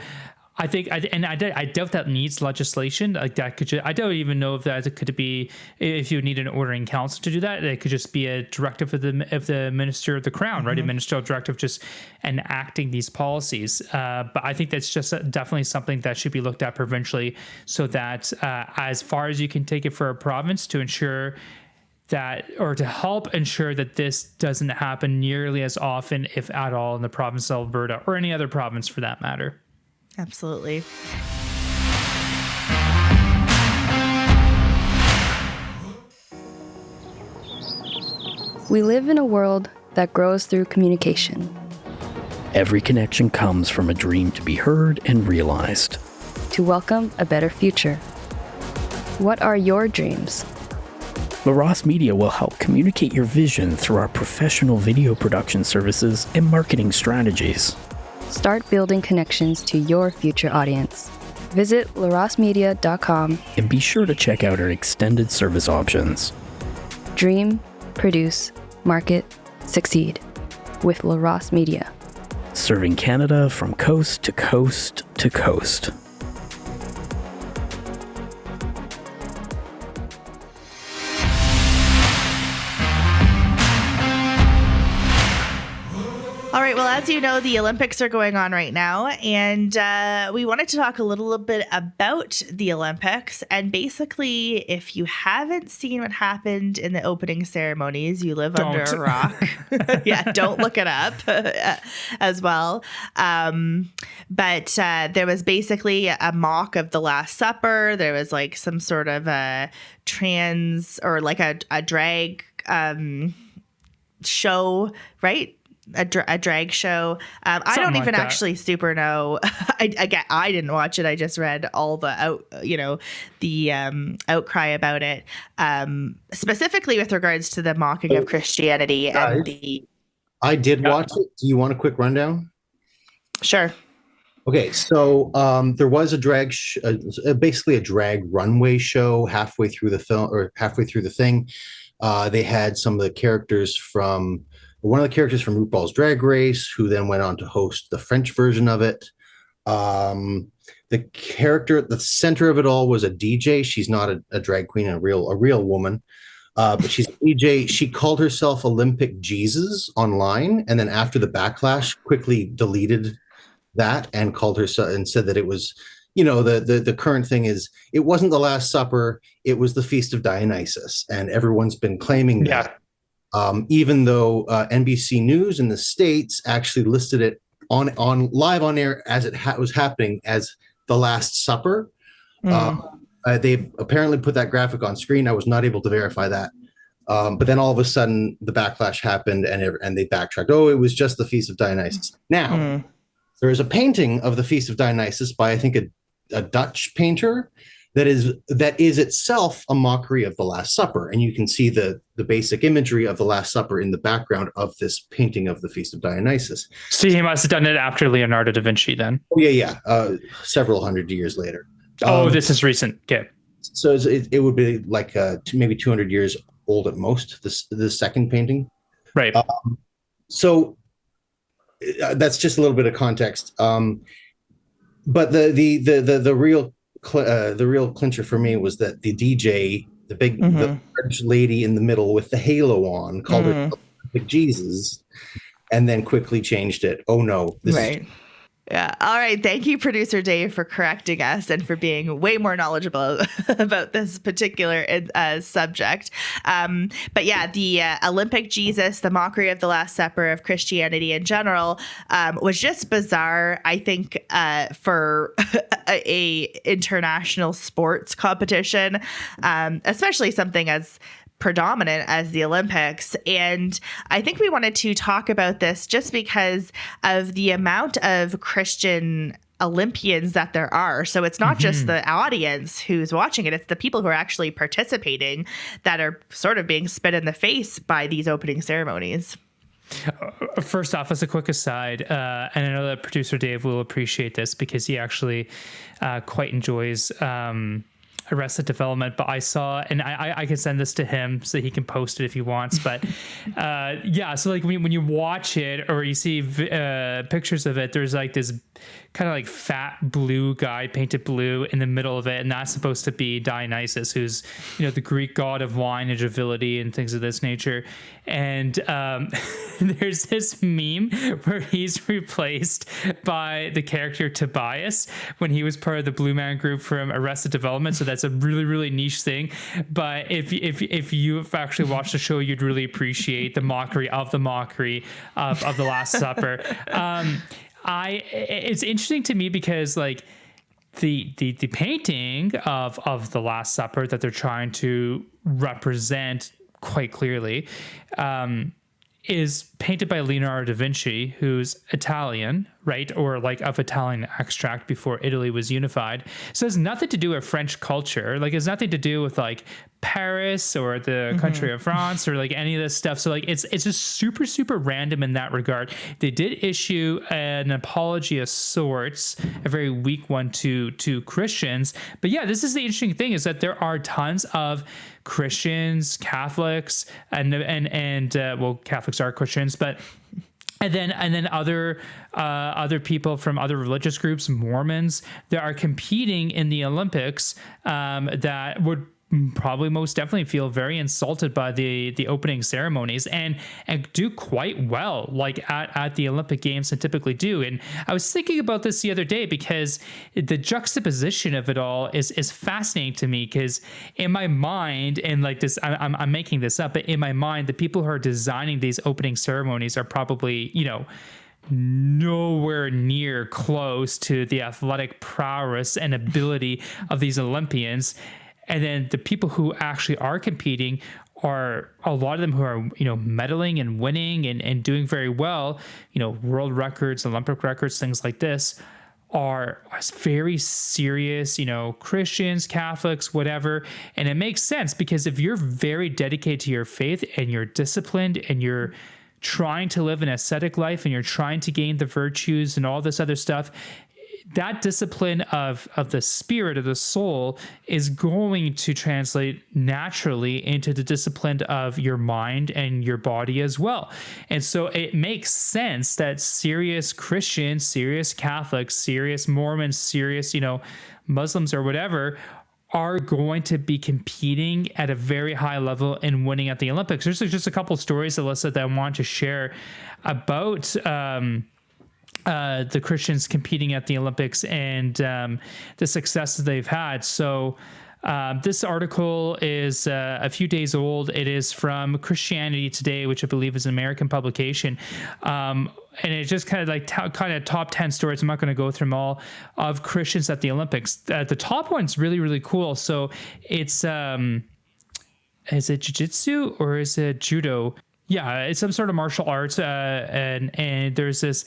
I think, I doubt that needs legislation like that. I don't even know if that could be, if you need an ordering council to do that. It could just be a directive of the Minister of the Crown, right? A ministerial directive just enacting these policies. But I think that's just definitely something that should be looked at provincially, so that as far as you can take it for a province, to ensure that, or to help ensure that this doesn't happen nearly as often, if at all, in the province of Alberta, or any other province for that matter. Absolutely. We live in a world that grows through communication. Every connection comes from a dream to be heard and realized. To welcome a better future. What are your dreams? LaRosse Media will help communicate your vision through our professional video production services and marketing strategies. Start building connections to your future audience. Visit larosmedia.com and be sure to check out our extended service options. Dream, produce, market, succeed with LaRosse Media. serving Canada from coast to coast to coast. All right. Well, as you know, the Olympics are going on right now, and we wanted to talk a little bit about the Olympics. And basically, if you haven't seen what happened in the opening ceremonies, you live under a rock. Yeah, don't look it up as well. But there was basically a mock of the Last Supper. There was like some sort of a trans or like a drag show, right? A drag show. I don't even actually super know. I didn't watch it. I just read all the outcry about it, specifically with regards to the mocking of Christianity and the. I did watch it. Do you want a quick rundown? Sure. Okay, so there was a drag, basically a drag runway show halfway through the film or halfway through the thing. They had some of the characters from. One of the characters from RuPaul's Drag Race, who then went on to host the French version of it. The character at the center of it all was a DJ. She's not a drag queen, a real woman, but she's a DJ. She called herself Olympic Jesus online, and then after the backlash, quickly deleted that and called herself and said that it was, the current thing is it wasn't the Last Supper, it was the Feast of Dionysus, and everyone's been claiming that. Even though NBC News in the States actually listed it on live on air as it was happening as the Last Supper. They apparently put that graphic on screen. I was not able to verify that. But then all of a sudden the backlash happened and they backtracked. Oh, it was just the Feast of Dionysus. Now, there is a painting of the Feast of Dionysus by, I think, a Dutch painter that is itself a mockery of the Last Supper. And you can see the basic imagery of the Last Supper in the background of this painting of the Feast of Dionysus. So he must have done it after Leonardo da Vinci then. Oh, yeah. Several hundred years later. This is recent. Okay. So it would be like maybe 200 years old at most, the second painting. Right. So that's just a little bit of context. But the real clincher for me was that the DJ, the French lady in the middle with the halo on, called her Olympic Jesus, and then quickly changed it. Oh no! Right. Yeah. All right. Thank you, producer Dave, for correcting us and for being way more knowledgeable about this particular subject. But yeah, the Olympic Jesus, the mockery of the Last Supper of Christianity in general, was just bizarre. I think for a international sports competition, especially something as predominant as the Olympics. And I think we wanted to talk about this just because of the amount of Christian Olympians that there are. So it's not just the audience who's watching it, it's the people who are actually participating that are sort of being spit in the face by these opening ceremonies. First off, as a quick aside, and I know that producer Dave will appreciate this because he actually quite enjoys Arrested Development, but I saw, and I can send this to him so he can post it if he wants, but so like when you watch it or you see pictures of it, there's like this kind of like fat blue guy painted blue in the middle of it, and that's supposed to be Dionysus, who's the Greek god of wine and joviality and things of this nature. And there's this meme where he's replaced by the character Tobias when he was part of the Blue Man Group from Arrested Development. So that's a really, really niche thing. But if you've actually watched the show, you'd really appreciate the mockery of the Last Supper. It's interesting to me because like the painting of the Last Supper that they're trying to represent quite clearly is painted by Leonardo da Vinci, who's Italian, right? Or like of Italian extract before Italy was unified. So it has nothing to do with French culture. Like it's nothing to do with like Paris or the country of France or like any of this stuff. So like it's just super, super random in that regard. They did issue an apology of sorts, a very weak one to Christians. But yeah, this is the interesting thing is that there are tons of Christians, Catholics, and Catholics are Christians, but And then other people from other religious groups, Mormons, that are competing in the Olympics, that would probably most definitely feel very insulted by the opening ceremonies and do quite well, like at the Olympic Games and typically do. And I was thinking about this the other day because the juxtaposition of it all is fascinating to me, because in my mind, and like this, I'm making this up, but in my mind, the people who are designing these opening ceremonies are probably, nowhere near close to the athletic prowess and ability of these Olympians. And then the people who actually are competing are a lot of them who are, medaling and winning and doing very well, world records, Olympic records, things like this, are very serious, Christians, Catholics, whatever. And it makes sense, because if you're very dedicated to your faith and you're disciplined and you're trying to live an ascetic life and you're trying to gain the virtues and all this other stuff, that discipline of the spirit, of the soul, is going to translate naturally into the discipline of your mind and your body as well. And so it makes sense that serious Christians, serious Catholics, serious Mormons, serious, Muslims or whatever, are going to be competing at a very high level and winning at the Olympics. There's just a couple stories, Alissa, that I want to share about the Christians competing at the Olympics and the successes they've had. So this article is a few days old. It is from Christianity Today, which I believe is an American publication. And it's just kind of top 10 stories. I'm not going to go through them all, of Christians at the Olympics. The top one's really, really cool. So it's, is it jiu-jitsu or is it judo? Yeah, it's some sort of martial arts, and there's this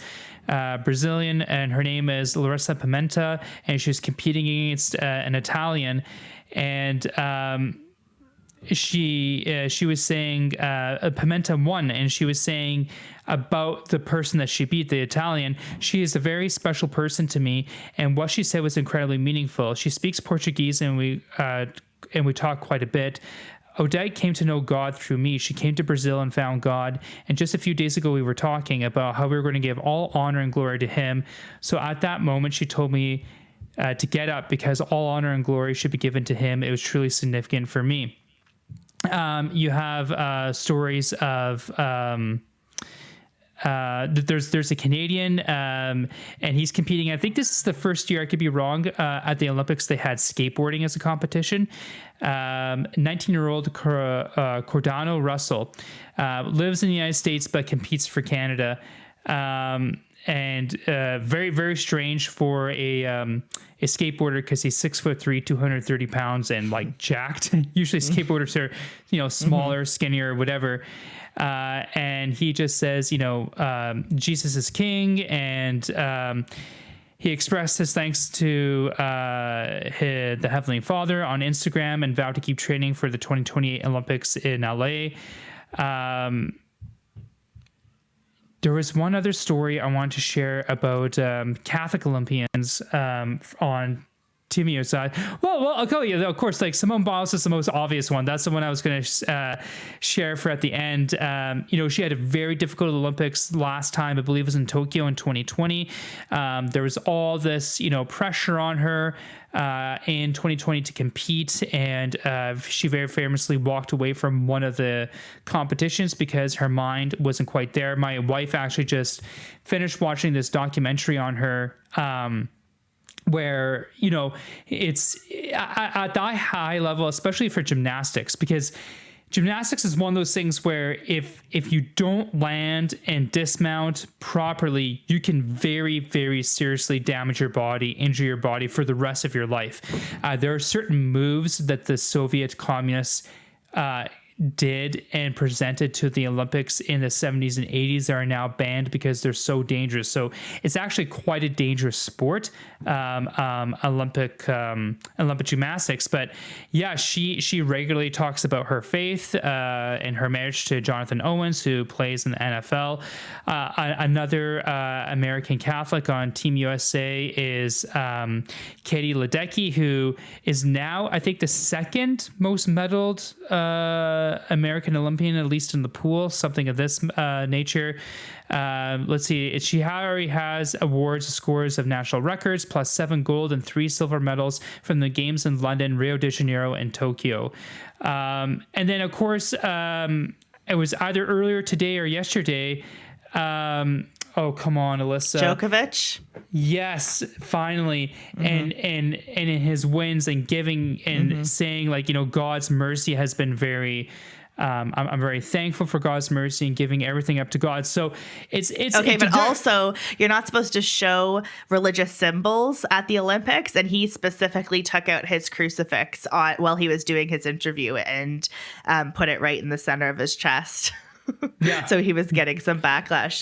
Brazilian, and her name is Larissa Pimenta, and she's competing against an Italian, and she was saying Pimenta won, and she was saying about the person that she beat, the Italian, she is a very special person to me, and what she said was incredibly meaningful. She speaks Portuguese, and we talk quite a bit. Odette came to know God through me. She came to Brazil and found God. And just a few days ago, we were talking about how we were going to give all honor and glory to him. So at that moment, she told me to get up, because all honor and glory should be given to him. It was truly significant for me. You have stories of... there's a Canadian, and he's competing. I think this is the first year, I could be wrong, at the Olympics they had skateboarding as a competition. 19-year-old Cordano Russell lives in the United States but competes for Canada. And very, very strange for a skateboarder, because he's 6'3", 230 pounds, and like jacked. Usually skateboarders are, smaller, skinnier, whatever. And he just says, Jesus is king, and he expressed his thanks to the Heavenly Father on Instagram and vowed to keep training for the 2028 Olympics in LA. There was one other story I want to share about Catholic Olympians on Team USA. Well, I'll tell you, of course, like Simone Biles is the most obvious one. That's the one I was going to share for at the end. She had a very difficult Olympics last time. I believe it was in Tokyo in 2020. There was all this, pressure on her in 2020 to compete, and she very famously walked away from one of the competitions because her mind wasn't quite there. My wife actually just finished watching this documentary on her, where, it's at that high level, especially for gymnastics, because gymnastics is one of those things where if you don't land and dismount properly, you can very, very seriously damage your body, injure your body for the rest of your life. There are certain moves that the Soviet communists did and presented to the Olympics in the 70s and 80s that are now banned because they're so dangerous. So it's actually quite a dangerous sport, Olympic gymnastics. But yeah, she regularly talks about her faith and her marriage to Jonathan Owens, who plays in the NFL. Another American Catholic on Team USA is Katie Ledecky, who is now, I think, the second most medaled American Olympian, at least in the pool, something of this nature. Let's see. She already has awards, scores of national records, plus 7 gold and 3 silver medals from the games in London, Rio de Janeiro, and Tokyo. And then, of course, it was either earlier today or yesterday. Oh, come on, Alissa. Djokovic. Yes, finally. And in his wins and giving and saying, like, you know, God's mercy has been very, I'm very thankful for God's mercy and giving everything up to God. So it's okay, but also you're not supposed to show religious symbols at the Olympics, and he specifically took out his crucifix while he was doing his interview and put it right in the center of his chest. Yeah. So he was getting some backlash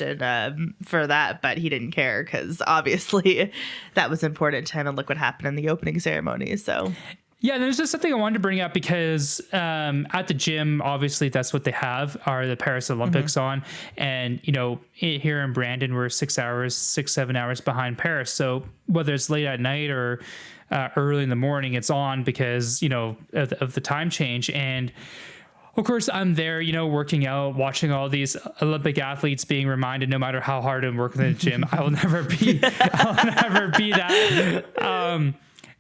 for that, but he didn't care because obviously that was important to him, and look what happened in the opening ceremony. So. Yeah, there's just something I wanted to bring up because at the gym, obviously that's what they have are the Paris Olympics on. And, you know, here in Brandon, we're 6-7 hours behind Paris. So whether it's late at night or early in the morning, it's on because, you know, of the time change. And of course, I'm there, you know, working out, watching all these Olympic athletes being reminded, no matter how hard I'm working in the gym, I will never be that.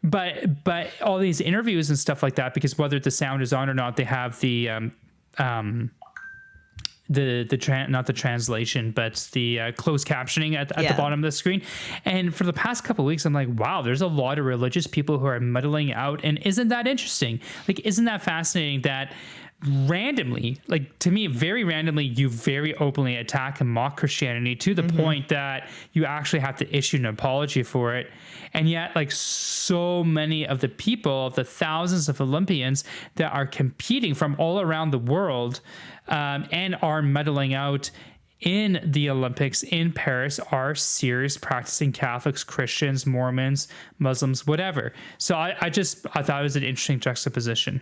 But all these interviews and stuff like that, because whether the sound is on or not, they have not the translation, but the closed captioning at the bottom of the screen. And for the past couple of weeks, I'm like, wow, there's a lot of religious people who are muddling out. And isn't that interesting? Like, isn't that fascinating that randomly, like to me, very randomly, you very openly attack and mock Christianity to the point that you actually have to issue an apology for it. And yet, like, so many of the people, of the thousands of Olympians that are competing from all around the world and are medaling out in the Olympics in Paris are serious practicing Catholics, Christians, Mormons, Muslims, whatever. So I thought it was an interesting juxtaposition.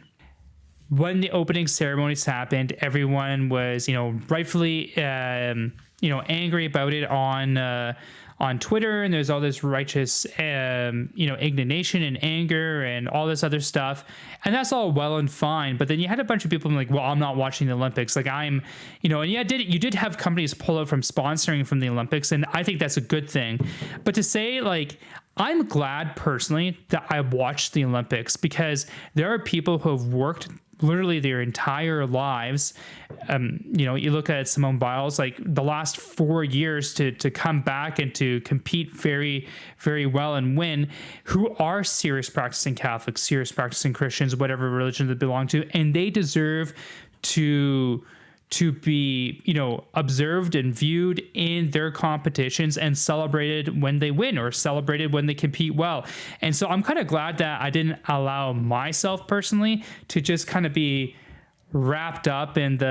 When the opening ceremonies happened, everyone was, you know, rightfully, angry about it on Twitter, and there's all this righteous, indignation and anger and all this other stuff, and that's all well and fine. But then you had a bunch of people like, well, I'm not watching the Olympics. Like I'm, you know, and yeah, you did have companies pull out from sponsoring from the Olympics, and I think that's a good thing. But to say like, I'm glad personally that I watched the Olympics because there are people who have worked literally their entire lives. You look at Simone Biles, like the last 4 years to come back and to compete very, very well and win, who are serious practicing Catholics, serious practicing Christians, whatever religion they belong to. And they deserve to be, you know, observed and viewed in their competitions and celebrated when they win or celebrated when they compete well. And so I'm kind of glad that I didn't allow myself personally to just kind of be wrapped up in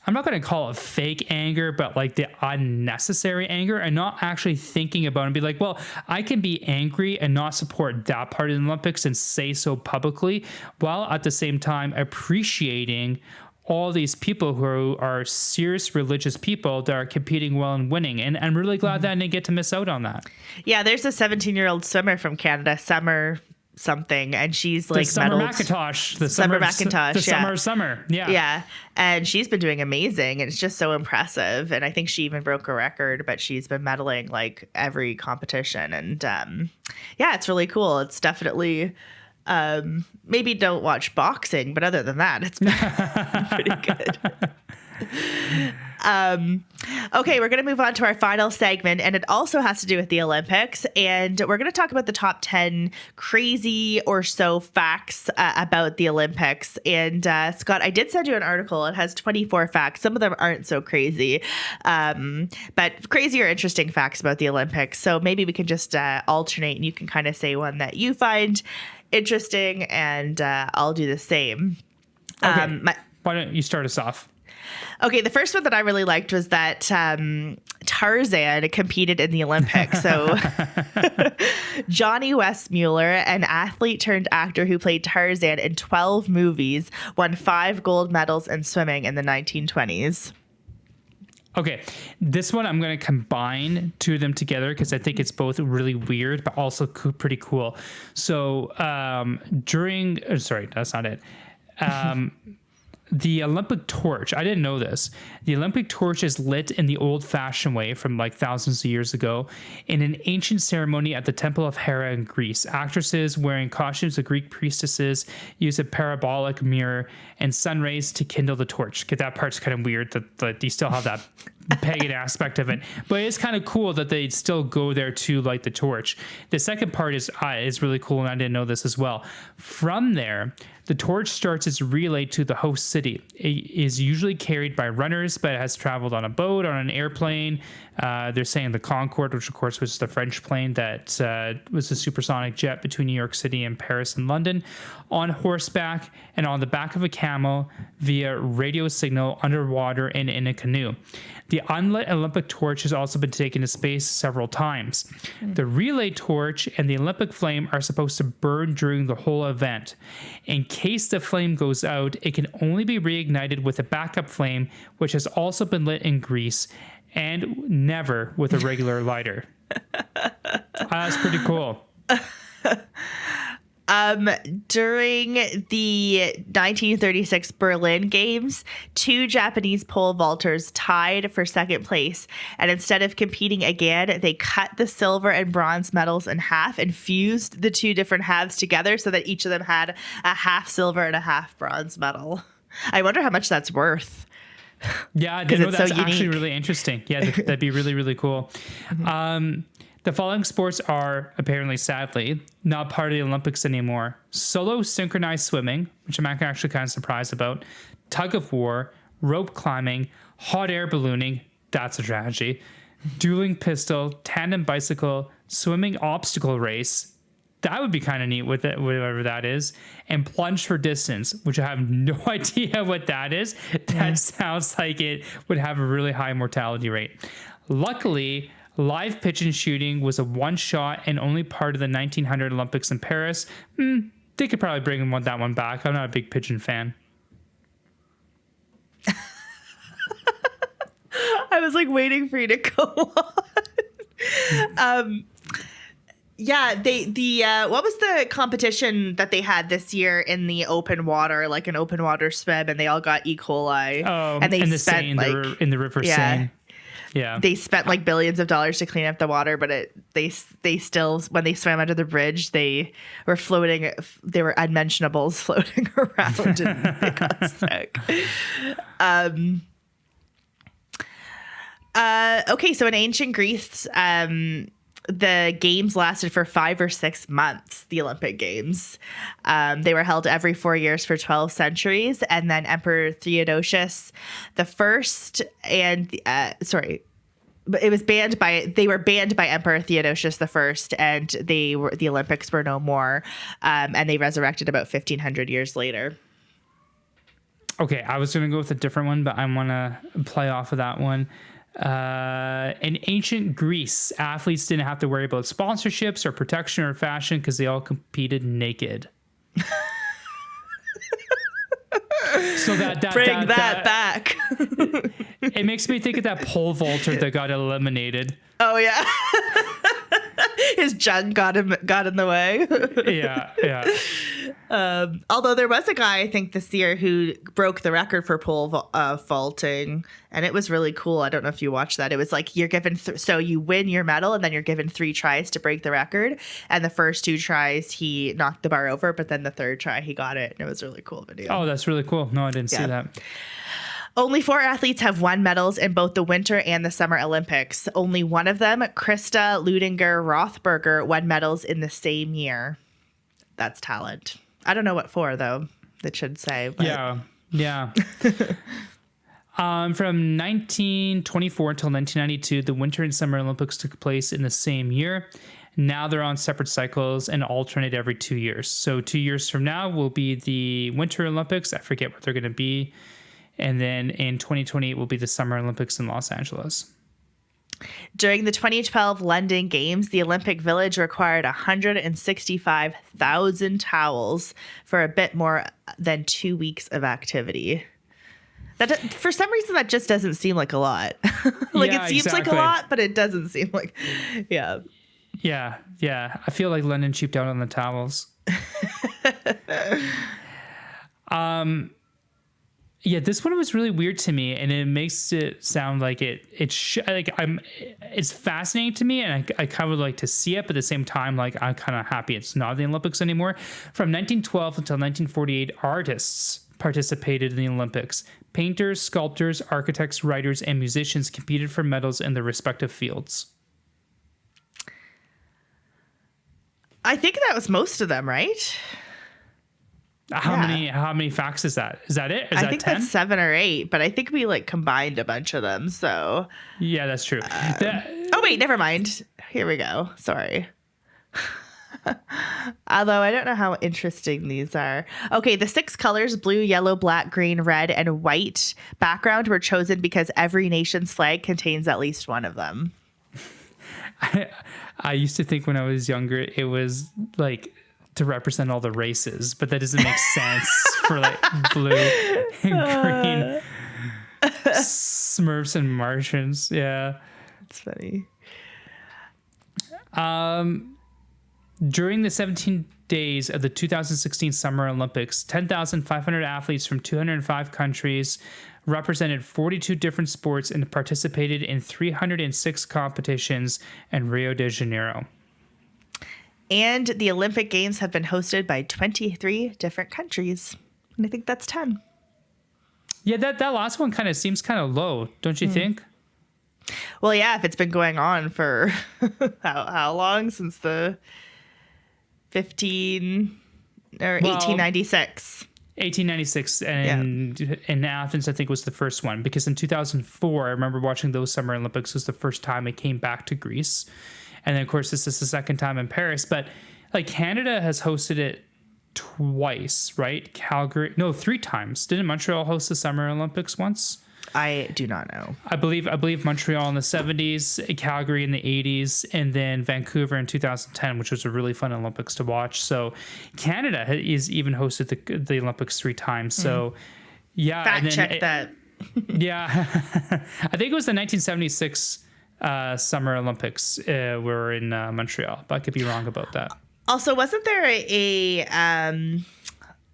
I'm not going to call it fake anger, but like the unnecessary anger, and not actually thinking about it and be like, well, I can be angry and not support that part of the Olympics and say so publicly, while at the same time appreciating all these people who are serious religious people that are competing well and winning. And I'm really glad that I didn't get to miss out on that. Yeah, there's a 17-year-old swimmer from Canada, Summer something, and she's like Summer McIntosh. Yeah, and she's been doing amazing, and it's just so impressive. And I think she even broke a record, but she's been medaling like every competition. And it's really cool. It's definitely maybe don't watch boxing, but other than that, it's pretty good. Okay, we're going to move on to our final segment, and it also has to do with the Olympics. And we're going to talk about the top 10 crazy or so facts about the Olympics. And Scott, I did send you an article. It has 24 facts. Some of them aren't so crazy, but crazy or interesting facts about the Olympics. So maybe we can just alternate, and you can kind of say one that you find interesting, and I'll do the same. Okay. Why don't you start us off? Okay, the first one that I really liked was that Tarzan competed in the Olympics. So Johnny Westmuller, an athlete turned actor who played Tarzan in 12 movies, won 5 gold medals in swimming in the 1920s. Okay, this one I'm going to combine two of them together because I think it's both really weird but also pretty cool. So that's not it. The Olympic torch, I didn't know this. The Olympic torch is lit in the old-fashioned way from like thousands of years ago in an ancient ceremony at the Temple of Hera in Greece. Actresses wearing costumes of Greek priestesses use a parabolic mirror and sun rays to kindle the torch. That part's kind of weird that you still have that pagan aspect of it, but it's kind of cool that they still go there to light the torch. The second part is really cool, and I didn't know this as well. From there, the torch starts its relay to the host city. It is usually carried by runners, but it has traveled on a boat, on an airplane. They're saying the Concorde, which of course was the French plane that was a supersonic jet between New York City and Paris and London, on horseback and on the back of a camel via radio signal, underwater, and in a canoe. The unlit Olympic torch has also been taken to space several times. The relay torch and the Olympic flame are supposed to burn during the whole event. In case the flame goes out, it can only be reignited with a backup flame, which has also been lit in Greece, and never with a regular lighter. That's pretty cool. During the 1936 Berlin Games, 2 Japanese pole vaulters tied for second place, and instead of competing again, they cut the silver and bronze medals in half and fused the 2 different halves together so that each of them had a half silver and a half bronze medal. I wonder how much that's worth. Yeah, I didn't know that's so actually really interesting. Yeah, that'd be really, really cool. The following sports are apparently, sadly, not part of the Olympics anymore. Solo synchronized swimming, which I'm actually kind of surprised about, tug of war, rope climbing, hot air ballooning, that's a tragedy, dueling pistol, tandem bicycle, swimming obstacle race, that would be kind of neat with it, whatever that is, and plunge for distance, which I have no idea what that is. That sounds like it would have a really high mortality rate. Luckily, live pigeon shooting was a one-shot and only part of the 1900 Olympics in Paris. They could probably bring that one back. I'm not a big pigeon fan. I was like waiting for you to go on. Yeah, what was the competition that they had this year in the open water, like an open water swim, and they all got E. coli. And they spent in the river Seine. Yeah, they spent like billions of dollars to clean up the water, but they still, when they swam under the bridge, they were floating. They were unmentionables floating around, and they got sick. Okay, so in ancient Greece, the games lasted for 5 or 6 months, the Olympic Games. They were held every 4 years for 12 centuries. And then Emperor Theodosius the First but it was they were banned by Emperor Theodosius the First, and the Olympics were no more. And they resurrected about 1,500 years later. Okay, I was going to go with a different one, but I want to play off of that one. In ancient Greece, athletes didn't have to worry about sponsorships or protection or fashion because they all competed naked. So bring that back. It makes me think of that pole vaulter that got eliminated. Oh yeah. His junk got in the way. Yeah. Although there was a guy, I think, this year who broke the record for pole vaulting, and it was really cool. I don't know if you watched that. It was like you're given so you win your medal, and then you're given 3 tries to break the record. And the first 2 tries, he knocked the bar over, but then the third try, he got it. And it was a really cool video. Oh, that's really cool. No, I didn't see that. Only 4 athletes have won medals in both the Winter and the Summer Olympics. Only one of them, Krista Ludinger-Rothberger, won medals in the same year. That's talent. I don't know what for, though, that should say. But. Yeah. From 1924 until 1992, the Winter and Summer Olympics took place in the same year. Now they're on separate cycles and alternate every 2 years. So 2 years from now will be the Winter Olympics. I forget what they're going to be. And then in 2028 will be the Summer Olympics in Los Angeles. During the 2012 London Games, the Olympic Village required 165,000 towels for a bit more than 2 weeks of activity. That, for some reason, that just doesn't seem like a lot. It seems like a lot, but it doesn't seem like, yeah. Yeah. I feel like London cheaped out on the towels. Yeah, this one was really weird to me, and it makes it sound like it's fascinating to me, and I kind of would like to see it, but at the same time, like I'm kind of happy it's not the Olympics anymore. From 1912 until 1948, artists participated in the Olympics. Painters, sculptors, architects, writers, and musicians competed for medals in their respective fields. I think that was most of them, right? How many facts is that? Is that it? Is I that think 10? that's 7 or 8, but I think we like combined a bunch of them. So Yeah, that's true. oh wait, never mind. Here we go. Sorry. Although I don't know how interesting these are. Okay, the 6 colors, blue, yellow, black, green, red, and white background were chosen because every nation's flag contains at least one of them. I used to think when I was younger, it was like to represent all the races, but that doesn't make sense for like blue and green Smurfs and Martians. Yeah. That's funny. During the 17 days of the 2016 Summer Olympics, 10,500 athletes from 205 countries represented 42 different sports and participated in 306 competitions in Rio de Janeiro. And the Olympic Games have been hosted by 23 different countries. And I think that's 10. Yeah, that last one kind of seems kind of low, don't you think? Well, yeah, if it's been going on for how long? Since the 1896. 1896, and in Athens, I think, was the first one, because in 2004, I remember watching those Summer Olympics was the first time it came back to Greece. And then, of course, this is the second time in Paris. But like Canada has hosted it twice, right? Calgary, no, 3 times. Didn't Montreal host the Summer Olympics once? I do not know. I believe Montreal in the 70s, Calgary in the 80s, and then Vancouver in 2010, which was a really fun Olympics to watch. So Canada is even hosted the Olympics 3 times. So yeah, Fact check that. Yeah, I think it was the 1976 Summer Olympics were in Montreal, but I could be wrong about that. Also, wasn't there a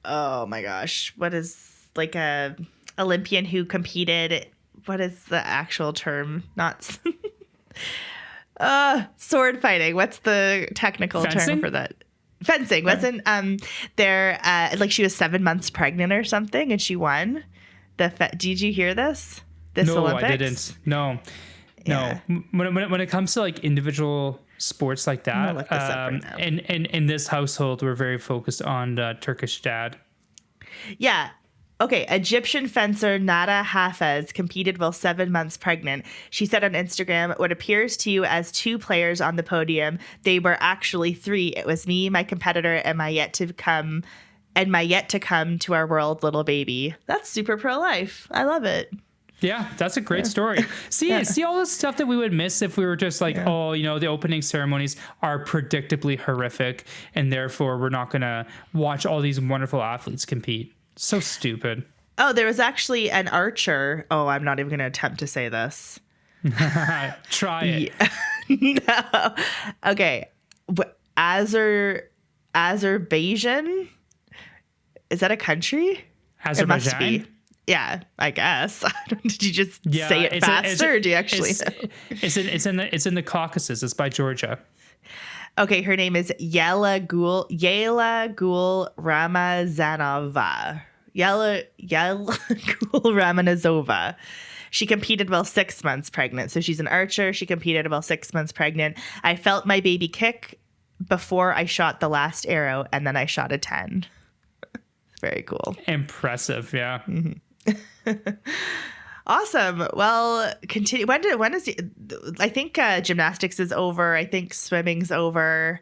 oh my gosh, what is like a Olympian who competed? What is the actual term? Not sword fighting. What's the technical term for that? Fencing. Wasn't there like she was 7 months pregnant or something and she won did you hear this Olympics? I didn't. No. When it comes to like individual sports like that, look this up right now. in this household, we're very focused on Turkish dad. Yeah. Okay, Egyptian fencer Nada Hafez competed while 7 months pregnant. She said on Instagram, "What appears to you as 2 players on the podium, they were actually 3. It was me, my competitor, and my yet to come to our world little baby." That's super pro-life. I love it. Yeah, that's a great story. See all the stuff that we would miss if we were just like, the opening ceremonies are predictably horrific, and therefore we're not going to watch all these wonderful athletes compete. So stupid. Oh, there was actually an archer. Oh, I'm not even going to attempt to say this. Try it. No. Okay. Azerbaijan? Is that a country? Azerbaijan? It must be. Yeah, I guess. Did you just say it faster, or do you actually know? It's in the Caucasus. It's by Georgia. Okay, her name is Yela Gul Ramazanova. Yela Gul Ramazanova. She competed while 6 months pregnant. So she's an archer. She competed while 6 months pregnant. "I felt my baby kick before I shot the last arrow, and then I shot a 10. Very cool. Impressive, yeah. Mm-hmm. Awesome. Well, continue. When is I think gymnastics is over. I think swimming's over.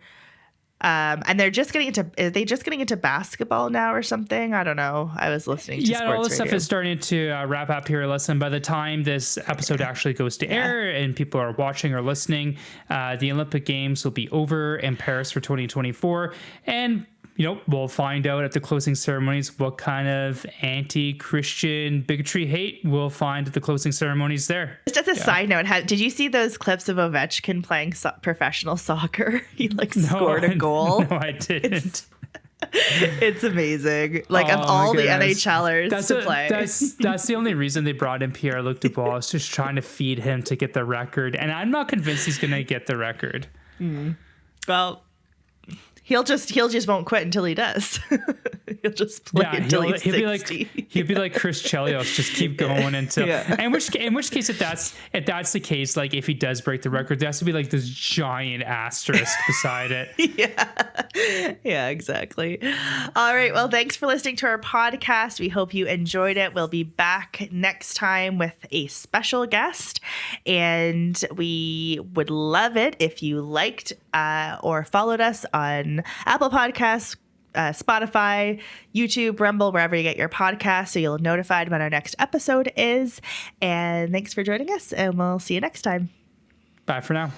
And they're just getting into basketball now or something? I don't know. I was listening to sports all this radio. stuff is starting to wrap up here. Listen, by the time this episode actually goes to air and people are watching or listening, the Olympic Games will be over in Paris for 2024. And we'll find out at the closing ceremonies what kind of anti-Christian bigotry hate we'll find at the closing ceremonies there. Just as a side note, did you see those clips of Ovechkin playing professional soccer? He scored a goal. No, I didn't. It's amazing. Like, of Oh, my all the goodness. NHLers to play. That's the only reason they brought in Pierre-Luc Dubois, is just trying to feed him to get the record. And I'm not convinced he's going to get the record. Well, he'll just won't quit until he does. He'll just play until he's 60. He'll be like Chris Chelios, just keep going until. Yeah. In which case, if that's the case, like if he does break the record, there has to be like this giant asterisk beside it. Yeah, exactly. All right. Well, thanks for listening to our podcast. We hope you enjoyed it. We'll be back next time with a special guest. And we would love it if you liked or followed us on Apple Podcasts, Spotify, YouTube, Rumble, wherever you get your podcasts, so you'll be notified when our next episode is. And thanks for joining us, and we'll see you next time. Bye for now.